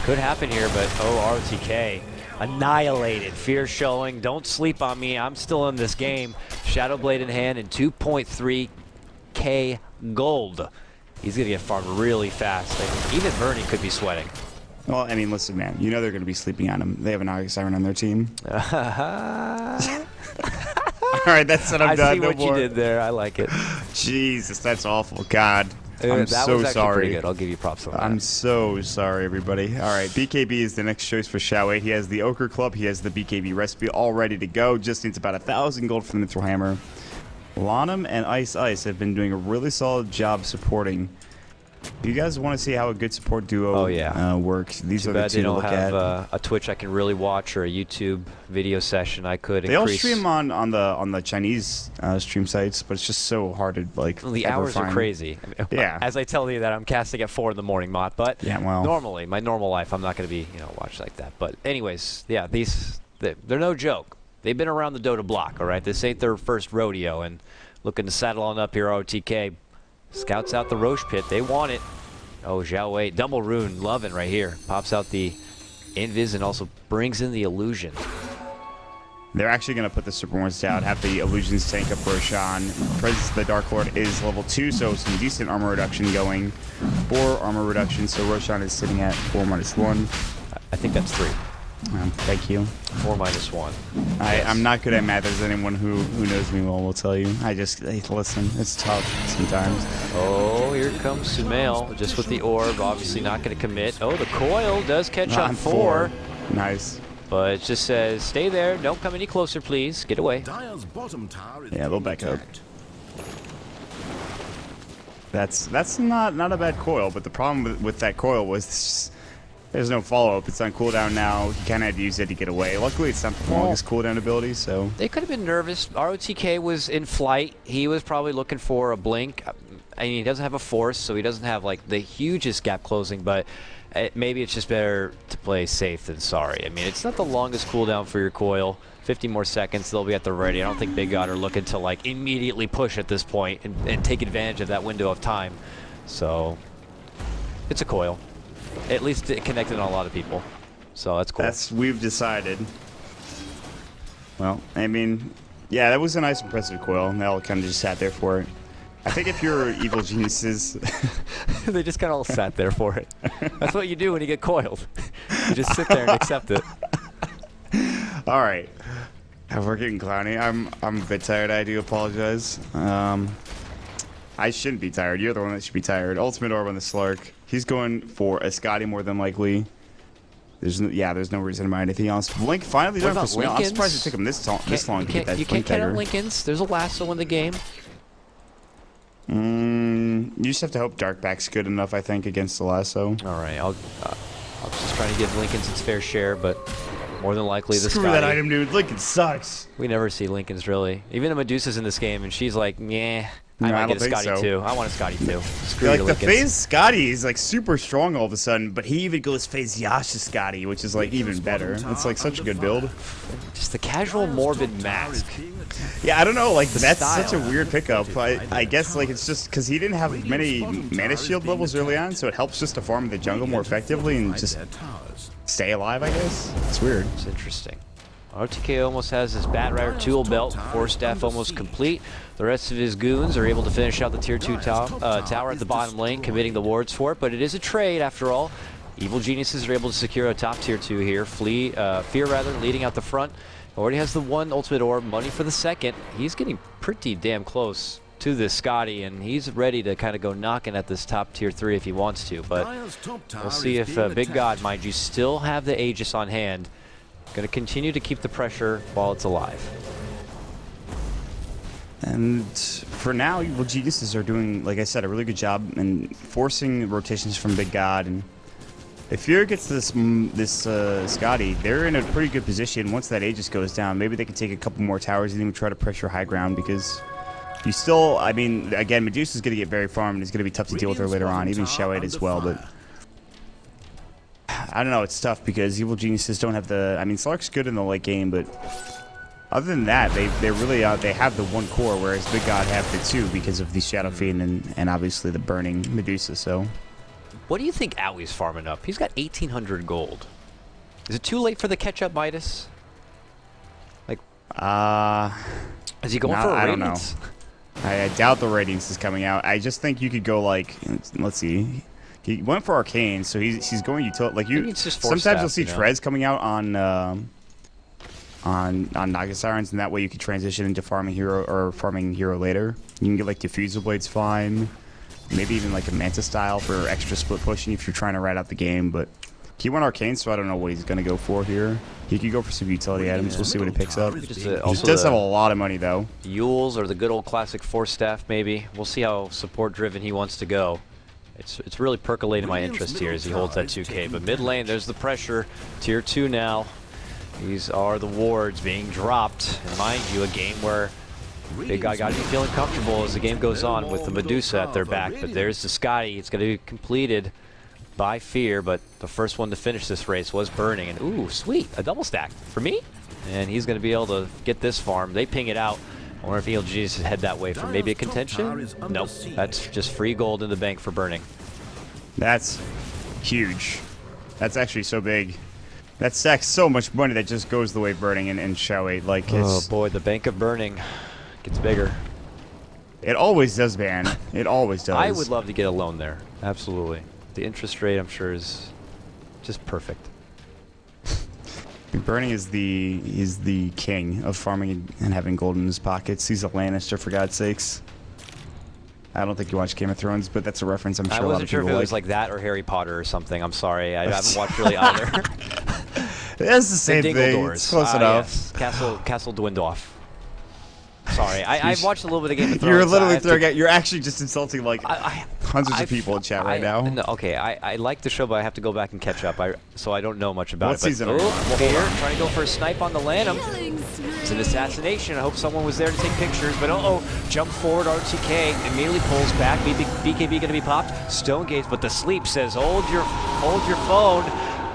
Could happen here, but oh, ROTK. Annihilated. Fear showing. Don't sleep on me. I'm still in this game. Shadow Blade in hand and 2.3k gold. He's going to get farmed really fast. I think even Bernie could be sweating. Well, I mean, listen, man. You know they're going to be sleeping on him. They have an August Siren on their team. All right, that's what I'm done. I see what you did there. I like it. Jesus, that's awful. God. I'm that so was actually sorry. pretty good. I'll give you props on that. I'm so sorry, everybody. All right, BKB is the next choice for Xiaowei. He has the Ochre Club. He has the BKB recipe all ready to go. Just needs about 1,000 gold from the Mithril Hammer. Lanham and Ice have been doing a really solid job supporting. Do you guys want to see how a good support duo works? These are the two to look at. They don't have a Twitch I can really watch or a YouTube video session I could increase. They all stream on the Chinese stream sites, but it's just so hard to like. Well, the hours are crazy. I mean, yeah. As I tell you that I'm casting at 4 in the morning, Mott. But yeah, well, normally, my normal life, I'm not going to be watched like that. But anyways, yeah, they're no joke. They've been around the Dota block. All right, this ain't their first rodeo, and looking to saddle on up here. OTK scouts out the Roche pit. They want it. Oh, Xiaowei, double rune, loving right here. Pops out the invis and also brings in the illusion. They're actually going to put the Super Ones down, have the illusions tank up Roshan. Presence of the Dark Lord is level 2, so some decent armor reduction going. 4 armor reduction, so Roshan is sitting at 4-1. I think that's 3. Thank you. 4-1. I'm not good at math. There's anyone who knows me well will tell you. Listen, it's tough sometimes. Oh, here comes Sumail, just with the orb. Obviously not going to commit. Oh, the coil does catch on 4. Nice. But it just says, stay there. Don't come any closer, please. Get away. Yeah, they'll back up. That's not a bad coil, but the problem with that coil was there's no follow-up. It's on cooldown now. He kind of had to use it to get away. Luckily, it's not the longest cooldown ability, so... They could have been nervous. ROTK was in flight. He was probably looking for a blink. I mean, he doesn't have a force, so he doesn't have, like, the hugest gap closing, but maybe it's just better to play safe than sorry. I mean, it's not the longest cooldown for your coil. 50 more seconds, they'll be at the ready. I don't think Big God are looking to, like, immediately push at this point and take advantage of that window of time. So, it's a coil. At least it connected on a lot of people, so that's cool. We've decided. Well, I mean, yeah, that was a nice, impressive coil, and they all kind of just sat there for it. I think if you're evil geniuses, they just kind of all sat there for it. That's what you do when you get coiled. You just sit there and accept it. All right, we're getting clowny. I'm a bit tired. I do apologize. I shouldn't be tired. You're the one that should be tired. Ultimate Orb on the Slark. He's going for a Scotty more than likely. There's no reason to mind anything else. Blink finally done for Sumail. I'm surprised it took him this long to get that. You can't count on Lincolns. There's a lasso in the game. You just have to hope Darkback's good enough, I think, against the lasso. All right, I'll just try to give Lincolns its fair share, but more than likely the Screw Scotty. that item, dude. Lincoln sucks. We never see Lincolns really. Even the Medusa's in this game, and she's like, yeah. I No, might I get a don't think Scotty so. too. I want a Scotty too. Screw Like your the Lincolns. phase Scotty is like super strong all of a sudden, but he even goes phase Yasha Scotty, which is like even better. It's like such a good build. Just the casual morbid mask. Yeah, I don't know. Like that's style. such a weird pickup. I guess like it's just because he didn't have many mana shield levels early on, so it helps just to farm the jungle more effectively and just stay alive. I guess it's weird. It's interesting. RTK almost has his Bat Rider tool belt, 4 staff almost complete. The rest of his goons are able to finish out the tier 2 tower at the bottom lane, committing the wards for it, but it is a trade after all. Evil Geniuses are able to secure a top tier 2 here. Fear rather, leading out the front. Already has the 1 ultimate orb, money for the 2nd. He's getting pretty damn close to this Scotty, and he's ready to kind of go knocking at this top tier 3 if he wants to, but we'll see if Big God, mind you, still have the Aegis on hand. Going to continue to keep the pressure while it's alive. And for now, Evil Geniuses are doing, like I said, a really good job in forcing rotations from Big God. And if Fear gets this Scotty, they're in a pretty good position. Once that Aegis goes down, maybe they can take a couple more towers and even try to pressure high ground, because You still, I mean, again, Medusa's going to get very farmed. It's going to be tough to deal with her later on, even Shao-8 as well, but I don't know, it's tough because Evil Geniuses don't have the, I mean, Slark's good in the late game, but other than that, they really, they have the one core, whereas Big God have the two because of the Shadow Fiend and obviously the burning Medusa, so. What do you think Owie's farming up? He's got 1,800 gold. Is it too late for the catch-up Midas? Like, is he going for a Radiance? I don't know. I doubt the Radiance is coming out. I just think you could go like, let's see. He went for Arcane, so he's going utility. Like you, sometimes you'll see Trez coming out on Naga Sirens, and that way you can transition into farming hero later. You can get like Diffusal Blades fine, maybe even like a Manta style for extra split pushing if you're trying to ride out the game. But he went Arcane, so I don't know what he's gonna go for here. He could go for some utility items. We'll see what he picks up. He does have a lot of money though. Yules or the good old classic Force Staff maybe. We'll see how support driven he wants to go. It's really percolating my interest here as he holds that 2K. But mid lane, there's the pressure. Tier 2 now. These are the wards being dropped. And mind you, a game where Big Guy got to be feeling comfortable as the game goes on with the Medusa at their back. But there's the Scotty. It's going to be completed by Fear, but the first one to finish this race was Burning. And ooh, sweet, a double stack for me. And he's going to be able to get this farm. They ping it out. I wonder if ELGs head that way for maybe a contention? Nope, that's just free gold in the bank for Burning. That's huge. That's actually so big. That stacks so much money that just goes the way of Burning and Shao-8. Like, oh boy, the bank of Burning gets bigger. It always does, man. It always does. I would love to get a loan there. Absolutely. The interest rate, I'm sure, is just perfect. Burning is the king of farming and having gold in his pockets. He's a Lannister, for God's sakes. I don't think you watch Game of Thrones, but that's a reference I'm sure a lot of people like. I wasn't sure if it was like that or Harry Potter or something. I'm sorry. I haven't watched really either. That's the same thing. It's close enough. Yes. Castle Dwindorf. Sorry, I've watched a little bit of Game of Thrones. You're literally throwing out. You're actually just insulting like hundreds of people in chat right now. No, okay, I like the show, but I have to go back and catch up. So I don't know much about it. What season? Here, trying to go for a snipe on the Lanham. It's an assassination. I hope someone was there to take pictures. But jump forward. RTK immediately pulls back. BKB going to be popped. Stone Gaze, but the sleep says hold your phone.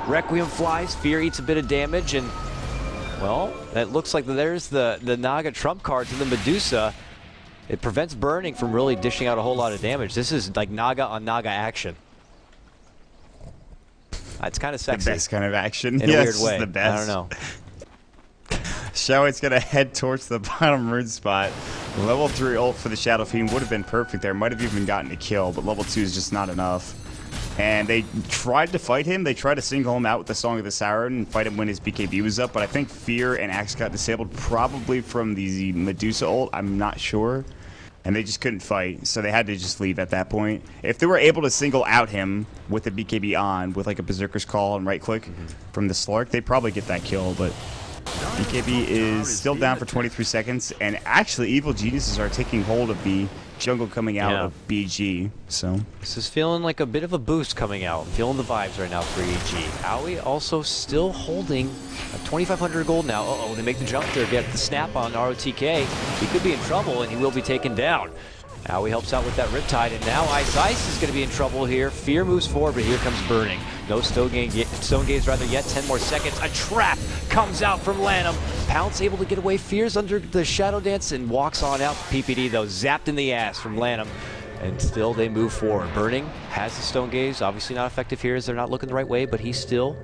Requiem flies. Fear eats a bit of damage and. Well, that looks like there's the Naga trump card to the Medusa. It prevents Burning from really dishing out a whole lot of damage. This is like Naga on Naga action. It's kind of sexy. The best kind of action. In a weird way. The best. I don't know. Shao-8's going to head towards the bottom rune spot. Level 3 ult for the Shadow Fiend would have been perfect there. Might have even gotten a kill, but level 2 is just not enough. And they tried to fight him. They tried to single him out with the Song of the Siren and fight him when his BKB was up. But I think Fear and Axe got disabled probably from the Medusa ult. I'm not sure. And they just couldn't fight. So they had to just leave at that point. If they were able to single out him with the BKB on, with like a Berserker's Call and right click from the Slark, they'd probably get that kill. But BKB is still down for 23 seconds. And actually, Evil Geniuses are taking hold of the jungle coming out of BG, so. This is feeling like a bit of a boost coming out. I'm feeling the vibes right now for EG. Owie also still holding 2,500 gold now. Uh-oh, they make the jump there, get the snap on ROTK. He could be in trouble, and he will be taken down. Owie helps out with that Riptide, and now Ice is going to be in trouble here. Fear moves forward, but here comes Burning. No Stone Gaze yet. 10 more seconds. A trap comes out from Lanham. Pounce able to get away. Fear's under the Shadow Dance and walks on out. PPD, though, zapped in the ass from Lanham. And still they move forward. Burning has the Stone Gaze. Obviously not effective here as they're not looking the right way, but he still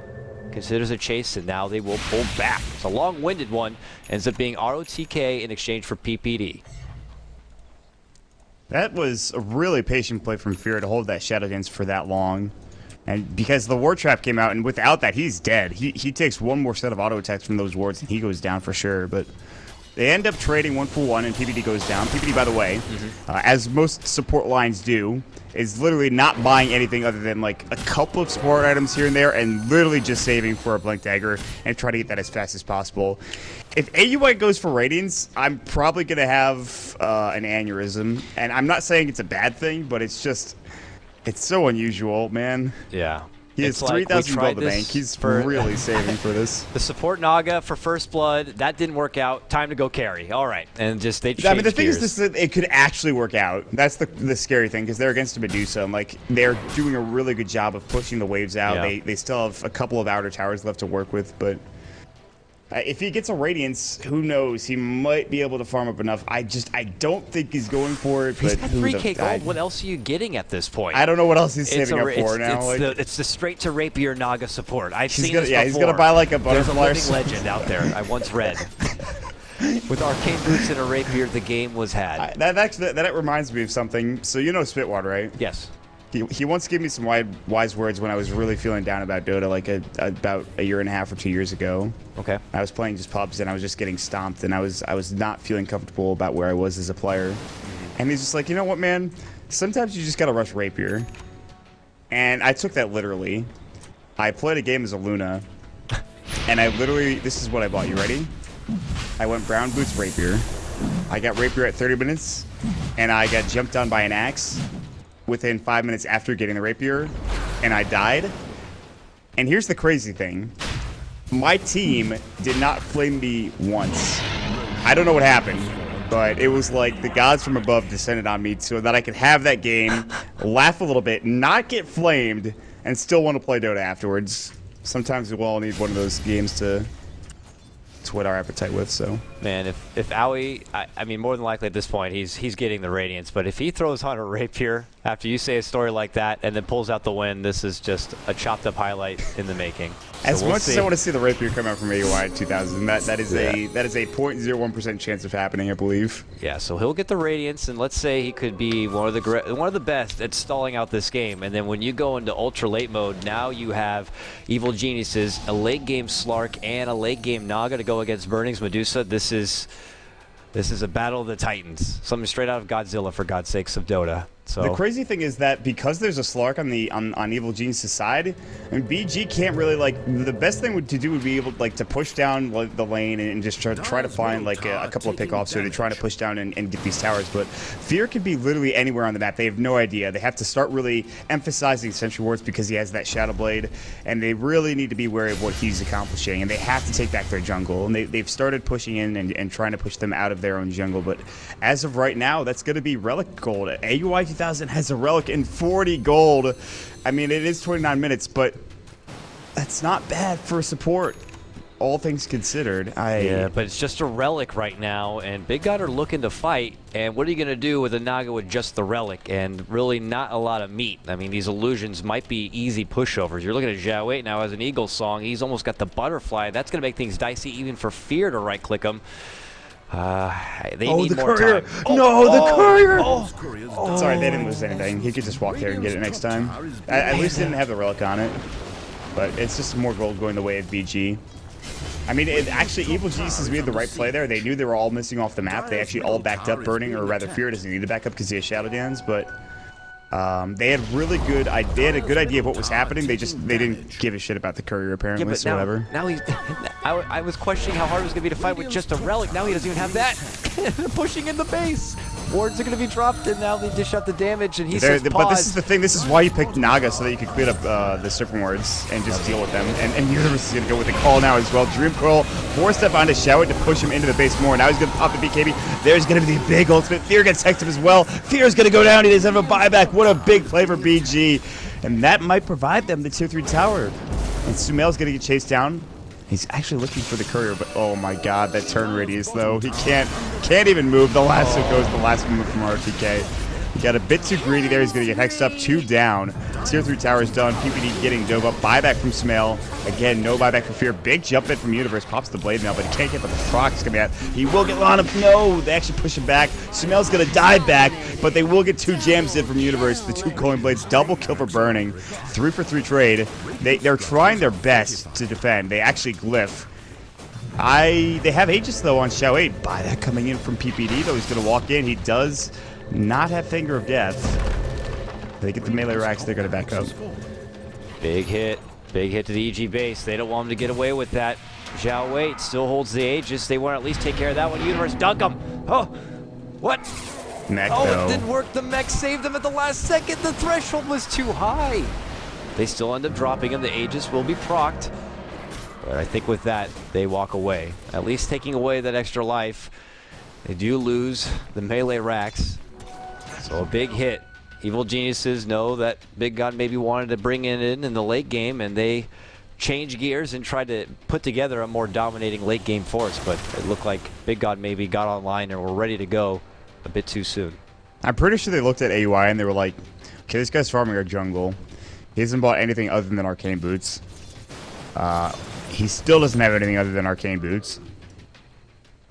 considers a chase, and now they will pull back. It's a long-winded one. Ends up being ROTK in exchange for PPD. That was a really patient play from Fear to hold that Shadow Dance for that long. And because the ward trap came out, and without that, he's dead. He takes one more set of auto attacks from those wards, and he goes down for sure. But they end up trading 1-for-1, and PPD goes down. PPD, by the way, as most support lines do, is literally not buying anything other than like a couple of support items here and there, and literally just saving for a Blink Dagger and try to get that as fast as possible. If AUI goes for Radiance, I'm probably going to have an aneurysm. And I'm not saying it's a bad thing, but it's just, it's so unusual, man. Yeah. He has It's like, we 3,000 tried gold in the bank. this He's for- really saving for this. The support Naga for First Blood, that didn't work out. Time to go carry. All right. And just they changed I mean, the thing gears. is, it could actually work out. That's the scary thing, because they're against a Medusa, and like they're doing a really good job of pushing the waves out. Yeah. They still have a couple of outer towers left to work with, but if he gets a Radiance, who knows? He might be able to farm up enough. I don't think he's going for it. He's But got who 3K the- gold. What else are you getting at this point? I don't know what else he's It's saving up for now. It's the straight to Rapier Naga support. I've He's seen gonna- this yeah, before. he's gonna buy like a There's a butterfly or living something. legend out there. I once read. With arcane boots and a rapier, the game was had. that reminds me of something. So you know Spitwater, right? Yes. He once gave me some wise words when I was really feeling down about Dota, like about a year and a half or 2 years ago. Okay. I was playing just pubs and I was just getting stomped, and I was not feeling comfortable about where I was as a player. And he's just like, you know what, man? Sometimes you just gotta rush Rapier. And I took that literally. I played a game as a Luna, and I literally, this is what I bought. You ready? I went brown boots Rapier. I got Rapier at 30 minutes, and I got jumped on by an axe within 5 minutes after getting the Rapier, and I died. And here's the crazy thing. My team did not flame me once. I don't know what happened, but it was like the gods from above descended on me so that I could have that game, laugh a little bit, not get flamed, and still want to play Dota afterwards. Sometimes we'll all need one of those games to whet our appetite with, so. Man, if Owie, I mean, more than likely at this point, he's getting the Radiance. But if he throws on a Rapier after you say a story like that and then pulls out the win, this is just a chopped up highlight in the making. So As we'll much see. as I want to see the Rapier come out from AUI 2000, that is Yeah. a 0.01% chance of happening, I believe. Yeah, so he'll get the Radiance, and let's say he could be one of the best at stalling out this game. And then when you go into ultra late mode, now you have Evil Geniuses, a late game Slark, and a late game Naga to go against Burning's Medusa. This is a battle of the Titans, something straight out of Godzilla, for God's sakes, of Dota. So The crazy thing is that because there's a Slark on Evil Genius' side, and BG can't really, like, the best thing to do would be able, like, to push down the lane and just try to find, like, a couple of pickoffs, or to try to push down and get these towers. But Fear can be literally anywhere on the map. They have no idea. They have to start really emphasizing Sentry Wards because he has that Shadow Blade, and they really need to be wary of what he's accomplishing, and they have to take back their jungle. And they've started pushing in and trying to push them out of their own jungle. But as of right now, that's going to be Relic Gold. AUI 2000 has a Relic in 40 gold. I mean, it is 29 minutes, but that's not bad for support, all things considered. yeah, but it's just a Relic right now, and Big God are looking to fight. And what are you going to do with a Naga with just the Relic and really not a lot of meat? I mean, these illusions might be easy pushovers. You're looking at Zhao 8 now as an Eagle Song. He's almost got the Butterfly. That's going to make things dicey even for Fear to right-click him. They need the more courier. time. No, the courier. Sorry, They didn't lose anything. He could just walk there and get it next time. At least he didn't have the Relic on it. But it's just more gold going the way of BG. I mean, actually, Evil Geniuses made the right play there. They knew they were all missing off the map. They actually all backed up Burning, or rather Fear doesn't need to back up because he has Shadow Dance, but they had really good. They had a good idea of what was happening. They didn't give a shit about the courier apparently. Yeah, but so whatever. now he's. I was questioning how hard it was going to be to fight with just a Relic. Now he doesn't even have that. They're pushing in the base. Wards are going to be dropped, and now they dish out the damage, and he says pause. But this is the thing. This is why you picked Naga, so that you could clear up the Serpent Wards and just deal with them. And Universe is going to go with the call now as well. Dream Coil, 4-step onto Shout to push him into the base more. Now he's going to pop the BKB. There's going to be the big ultimate. Fear gets hexed him as well. Fear's going to go down. He doesn't have a buyback. What a big play for BG. And that might provide them the tier 3 tower. And Sumail's going to get chased down. He's actually looking for the courier, but oh my god, that turn radius though. He can't even move. The lasso goes the last move from RTK. He got a bit too greedy there. He's going to get hexed up, 2 down. Tier 3 tower is done. PPD getting dove up. Buyback from Sumail. Again, no buyback for Fear. Big jump in from Universe. Pops the blade now, but he can't get the proc is coming out. He will get on him. No, they actually push him back. Sumail's going to die back, but they will get 2 jams in from Universe. The 2 coin blades. Double kill for Burning. 3 for 3 trade. They're trying their best to defend. They actually glyph. They have Aegis though on Xiao 8. Buyback coming in from PPD though. He's going to walk in. He does not have Finger of Death. They get the melee racks. They're going to back up. Big hit to the EG base. They don't want him to get away with that. Zhao Wait still holds the Aegis. They want to at least take care of that one. Universe dunk him. Oh, what? Mech Oh, though. it didn't work. The mech saved him at the last second. The threshold was too high. They still end up dropping him. The Aegis will be procced. But I think with that, they walk away. At least taking away that extra life. They do lose the melee racks. So a big hit. Evil Geniuses know that Big God maybe wanted to bring it in the late game, and they changed gears and tried to put together a more dominating late game force. But it looked like Big God maybe got online and were ready to go a bit too soon. I'm pretty sure they looked at AUI and they were like, okay, this guy's farming our jungle. He hasn't bought anything other than arcane boots. He still doesn't have anything other than arcane boots.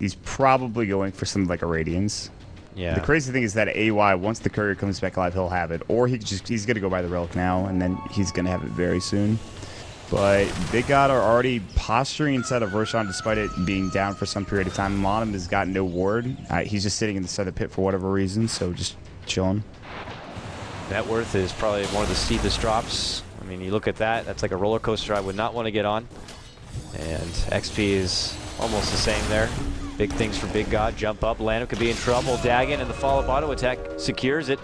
He's probably going for something like a Radiance. Yeah. The crazy thing is that AUI, once the courier comes back alive, he'll have it. Or he's going to go buy the relic now, and then he's going to have it very soon. But Big God are already posturing inside of Roshan despite it being down for some period of time. Monim has got no ward. He's just sitting in the side of the pit for whatever reason, so just chilling. Net worth is probably one of the steepest drops. I mean, you look at that, that's like a roller coaster I would not want to get on. And XP is almost the same there. Big things for Big God. Jump up. Lano could be in trouble. Dagon and the follow-up auto attack secures it.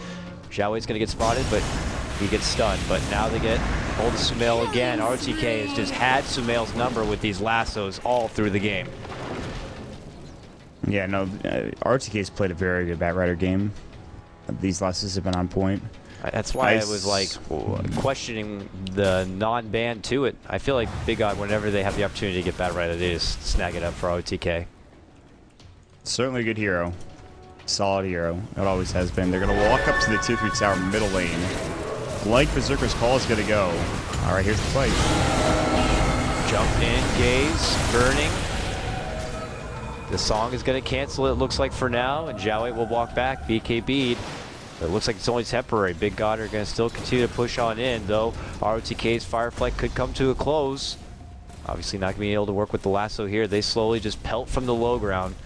Xiaohui's going to get spotted, but he gets stunned. But now they get hold of Sumail again. RTK has just had Sumail's number with these lassos all through the game. Yeah, no, RTK's played a very good Batrider game. These lassos have been on point. That's why I was like questioning the non-ban to it. I feel like Big God, whenever they have the opportunity to get Batrider, they just snag it up for RTK. Certainly a good hero. Solid hero. It always has been. They're going to walk up to the tier 3 tower middle lane. Like Berserker's Call is going to go. All right, here's the fight. Jump in, gaze, burning. The song is going to cancel it looks like for now, and Xiaohui will walk back. BKB'd. It looks like it's only temporary. Big God are going to still continue to push on in, though ROTK's Fireflight could come to a close. Obviously not going to be able to work with the lasso here. They slowly just pelt from the low ground.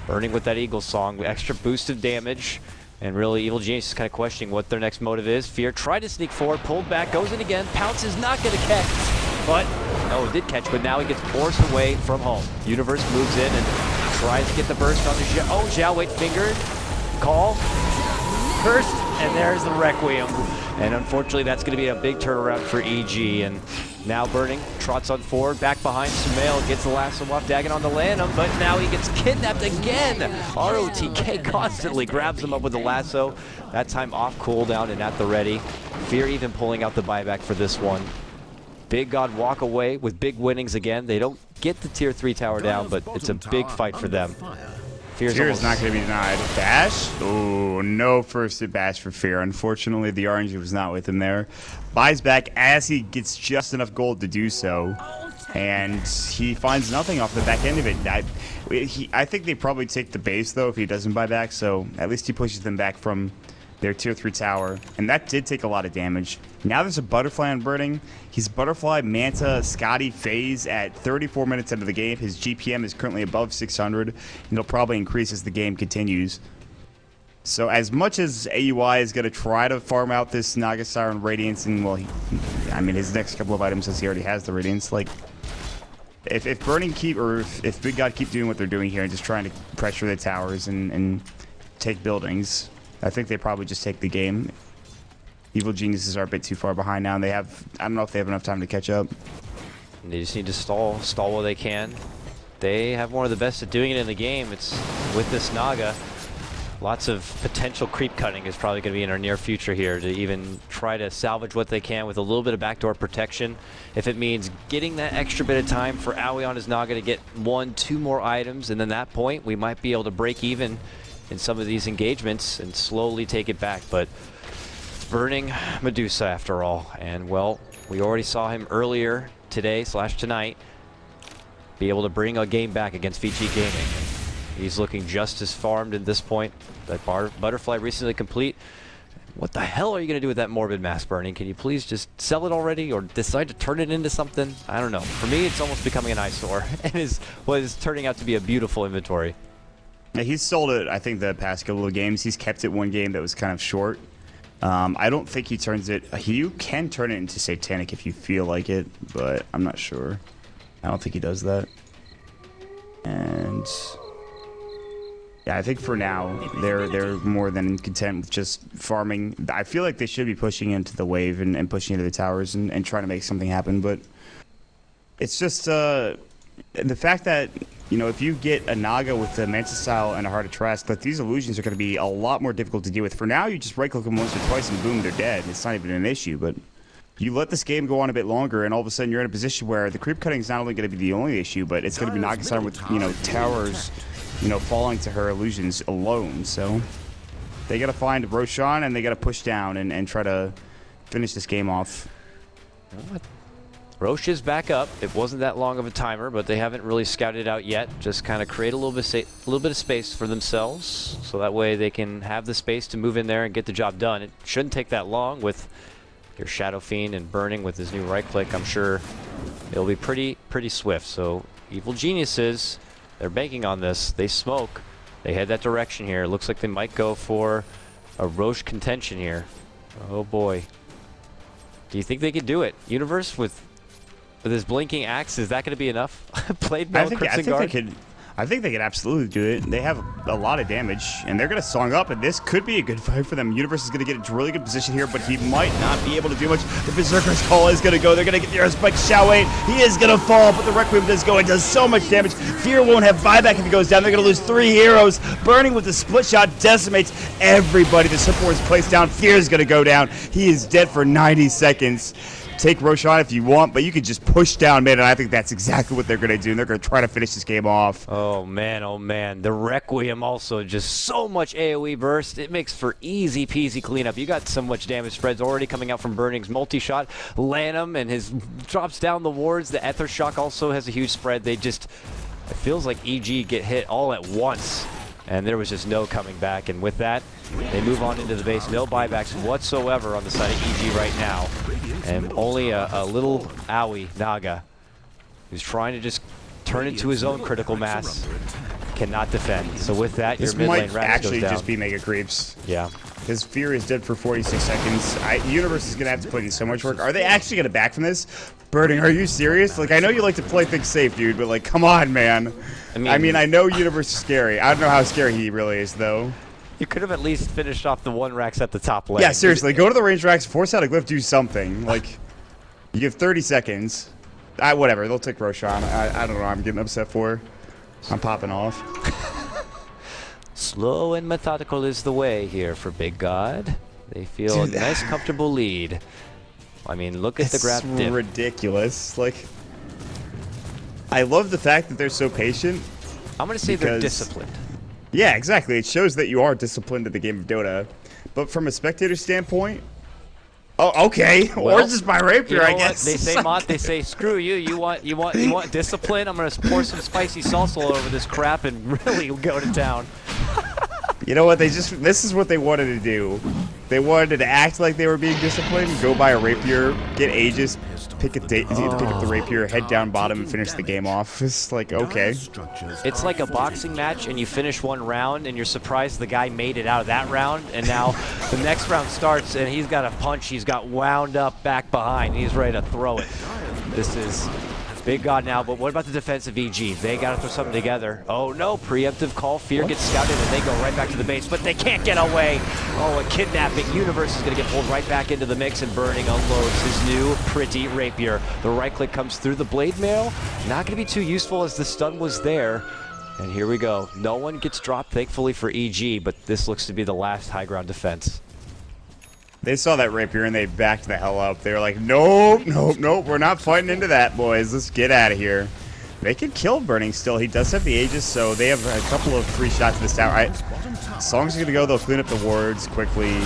Burning with that Eagle Song, extra boost of damage. And really, Evil Genius is kind of questioning what their next motive is. Fear tried to sneak forward, pulled back, goes in again. Pounce is not going to catch, but no, it did catch, but now he gets forced away from home. Universe moves in and tries to get the burst on the Xiaohui fingered. Call. First, and there's the Requiem. And unfortunately, that's going to be a big turnaround for EG. And now Burning trots on forward, back behind Sumail, gets the lasso off Dagon on the Lanham, but now he gets kidnapped again. ROTK constantly grabs him up with the lasso. That time off cooldown and at the ready. Fear even pulling out the buyback for this one. Big God walk away with big winnings again. They don't get the tier 3 tower down, but it's a big fight for them. Fear is not going to be denied. Bash? Oh, no first hit bash for Fear. Unfortunately, the RNG was not with him there. Buys back as he gets just enough gold to do so. And he finds nothing off the back end of it. I think they probably take the base, though, if he doesn't buy back. So at least he pushes them back from their tier 3 tower. And that did take a lot of damage. Now there's a Butterfly on Burning. He's Butterfly, Manta, Scotty, FaZe at 34 minutes into the game. His GPM is currently above 600, and it'll probably increase as the game continues. So as much as AUI is going to try to farm out this Naga Siren Radiance, and well, I mean, his next couple of items, since he already has the Radiance, like, if Burning keep, or if Big God keep doing what they're doing here and just trying to pressure the towers and take buildings, I think they probably just take the game. Evil Geniuses are a bit too far behind now, and they have, I don't know if they have enough time to catch up. They just need to stall while they can. They have one of the best at doing it in the game. It's with this Naga. Lots of potential creep cutting is probably going to be in our near future here to even try to salvage what they can with a little bit of backdoor protection. If it means getting that extra bit of time for Aoi on his Naga to get 1-2 more items, and then that point we might be able to break even in some of these engagements and slowly take it back. But it's Burning Medusa after all, and well, we already saw him earlier today / tonight be able to bring a game back against VG Gaming. He's looking just as farmed at this point. That Butterfly recently complete. What the hell are you going to do with that Morbid Mass Burning? Can you please just sell it already or decide to turn it into something? I don't know. For me, it's almost becoming an eyesore and is turning out to be a beautiful inventory. Yeah, he's sold it, I think, the past couple of games. He's kept it one game that was kind of short. I don't think he turns it... You can turn it into Satanic if you feel like it, but I'm not sure. I don't think he does that. And... Yeah, I think for now they're more than content with just farming. I feel like they should be pushing into the wave and pushing into the towers and trying to make something happen. But it's just the fact that, you know, if you get a Naga with the Manta style and a Heart of Trask, that these illusions are going to be a lot more difficult to deal with. For now, you just right-click them once or twice and boom, they're dead. It's not even an issue. But you let this game go on a bit longer, and all of a sudden you're in a position where the creep cutting is not only going to be the only issue, but it's going to be Naga with, you know, towers, you know, falling to her illusions alone. So they got to find Roshan and they got to push down and try to finish this game off. Roche is back up. It wasn't that long of a timer, but they haven't really scouted out yet. Just kind of create a little bit of space for themselves, so that way they can have the space to move in there and get the job done. It shouldn't take that long with your Shadow Fiend and Burning with his new right click. I'm sure it'll be pretty swift. So Evil Geniuses, they're banking on this. They smoke. They head that direction here. It looks like they might go for a Roche contention here. Oh boy. Do you think they could do it? Universe with his blinking axe, is that going to be enough? Played no Crimson Guard. I think they could absolutely do it. They have a lot of damage, and they're going to song up, and this could be a good fight for them. Universe is going to get a really good position here, but he might not be able to do much. The Berserker's Call is going to go. They're going to get the Earth Spike. Xiaowei, he is going to fall, but the Requiem does go. It does so much damage. Fear won't have buyback if he goes down. They're going to lose 3 heroes. Burning with the split shot decimates everybody. The support is placed down. Fear is going to go down. He is dead for 90 seconds. Take Roshan if you want, but you can just push down mid, and I think that's exactly what they're going to do. And they're going to try to finish this game off. Oh, man, oh, man. The Requiem also just so much AoE burst. It makes for easy peasy cleanup. You got so much damage spreads already coming out from Burning's multi-shot. Lanham and his drops down the wards. The Ether Shock also has a huge spread. They just, it feels like EG get hit all at once. And there was just no coming back. And with that, they move on into the base. No buybacks whatsoever on the side of EG right now. And only a little owie Naga, who's trying to just turn into his own critical mass, cannot defend. So with that, your mid lane Rax goes down. This might actually just be Mega Creeps. Yeah. His Fear is dead for 46 seconds. Universe is going to have to put in so much work. Are they actually going to back from this? Burning, are you serious? Like, I know you like to play things safe, dude, but like, come on, man. I mean, I know Universe is scary. I don't know how scary he really is, though. You could have at least finished off the one Rax at the top lane. Yeah, seriously. Go to the range Rax, force out a glyph, do something. Like, you have 30 seconds. Whatever, they'll take Roshan. I don't know what I'm getting upset for. I'm popping off. Slow and methodical is the way here for Big God. They feel a nice, comfortable lead. I mean, look at the graph dip. It's ridiculous. Like, I love the fact that they're so patient. I'm going to say they're disciplined. Yeah, exactly. It shows that you are disciplined in the game of Dota. But from a spectator standpoint, oh, okay. Well, or just by Rapier, I guess. They say, they say, screw you. You want discipline? I'm going to pour some spicy salsa all over this crap and really go to town. You know what? This is what they wanted to do. They wanted to act like they were being disciplined, go buy a Rapier, get Aegis, pick up the Rapier, head down bottom, and finish the game off. It's like, okay. It's like a boxing match, and you finish one round, and you're surprised the guy made it out of that round, and now the next round starts, and he's got a punch. He's got wound up back behind. He's ready to throw it. This is Big God now, but what about the defensive EG? They got to throw something together. Oh no, preemptive call. Fear gets scouted, and they go right back to the base, but they can't get away. Oh, a kidnapping. Universe is going to get pulled right back into the mix, and Burning unloads his new pretty Rapier. The right click comes through the blade mail. Not going to be too useful as the stun was there. And here we go. No one gets dropped, thankfully, for EG, but this looks to be the last high ground defense. They saw that Rapier and they backed the hell up. They were like, nope, nope, nope. We're not fighting into that, boys. Let's get out of here. They can kill Burning still. He does have the Aegis, so they have a couple of free shots to this tower. Song's going to go. They'll clean up the wards quickly.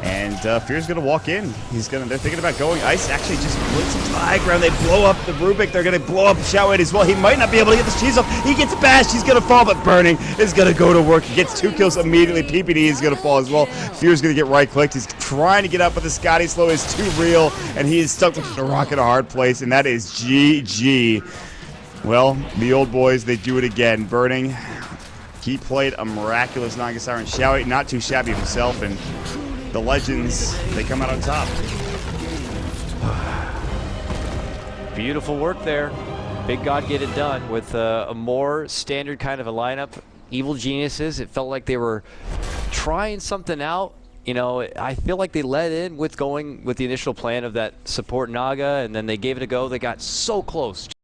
And Fear's going to walk in. They're thinking about going. Ice actually just puts into the high ground. They blow up the Rubik. They're going to blow up Xiaowei as well. He might not be able to get the cheese off. He gets bashed. He's going to fall, but Burning is going to go to work. He gets 2 kills immediately. PPD is going to fall as well. Fear's going to get right-clicked. He's trying to get up, but the Scotty Slow is too real, and he is stuck with a rock in a hard place, and that is GG. Well, the old boys, they do it again. Burning, he played a miraculous Naga Siren. Xiaowei, not too shabby himself, and the Legends, they come out on top. Beautiful work there. Big God get it done with a more standard kind of a lineup. Evil Geniuses. It felt like they were trying something out. You know, I feel like they let in with going with the initial plan of that support Naga, and then they gave it a go. They got so close.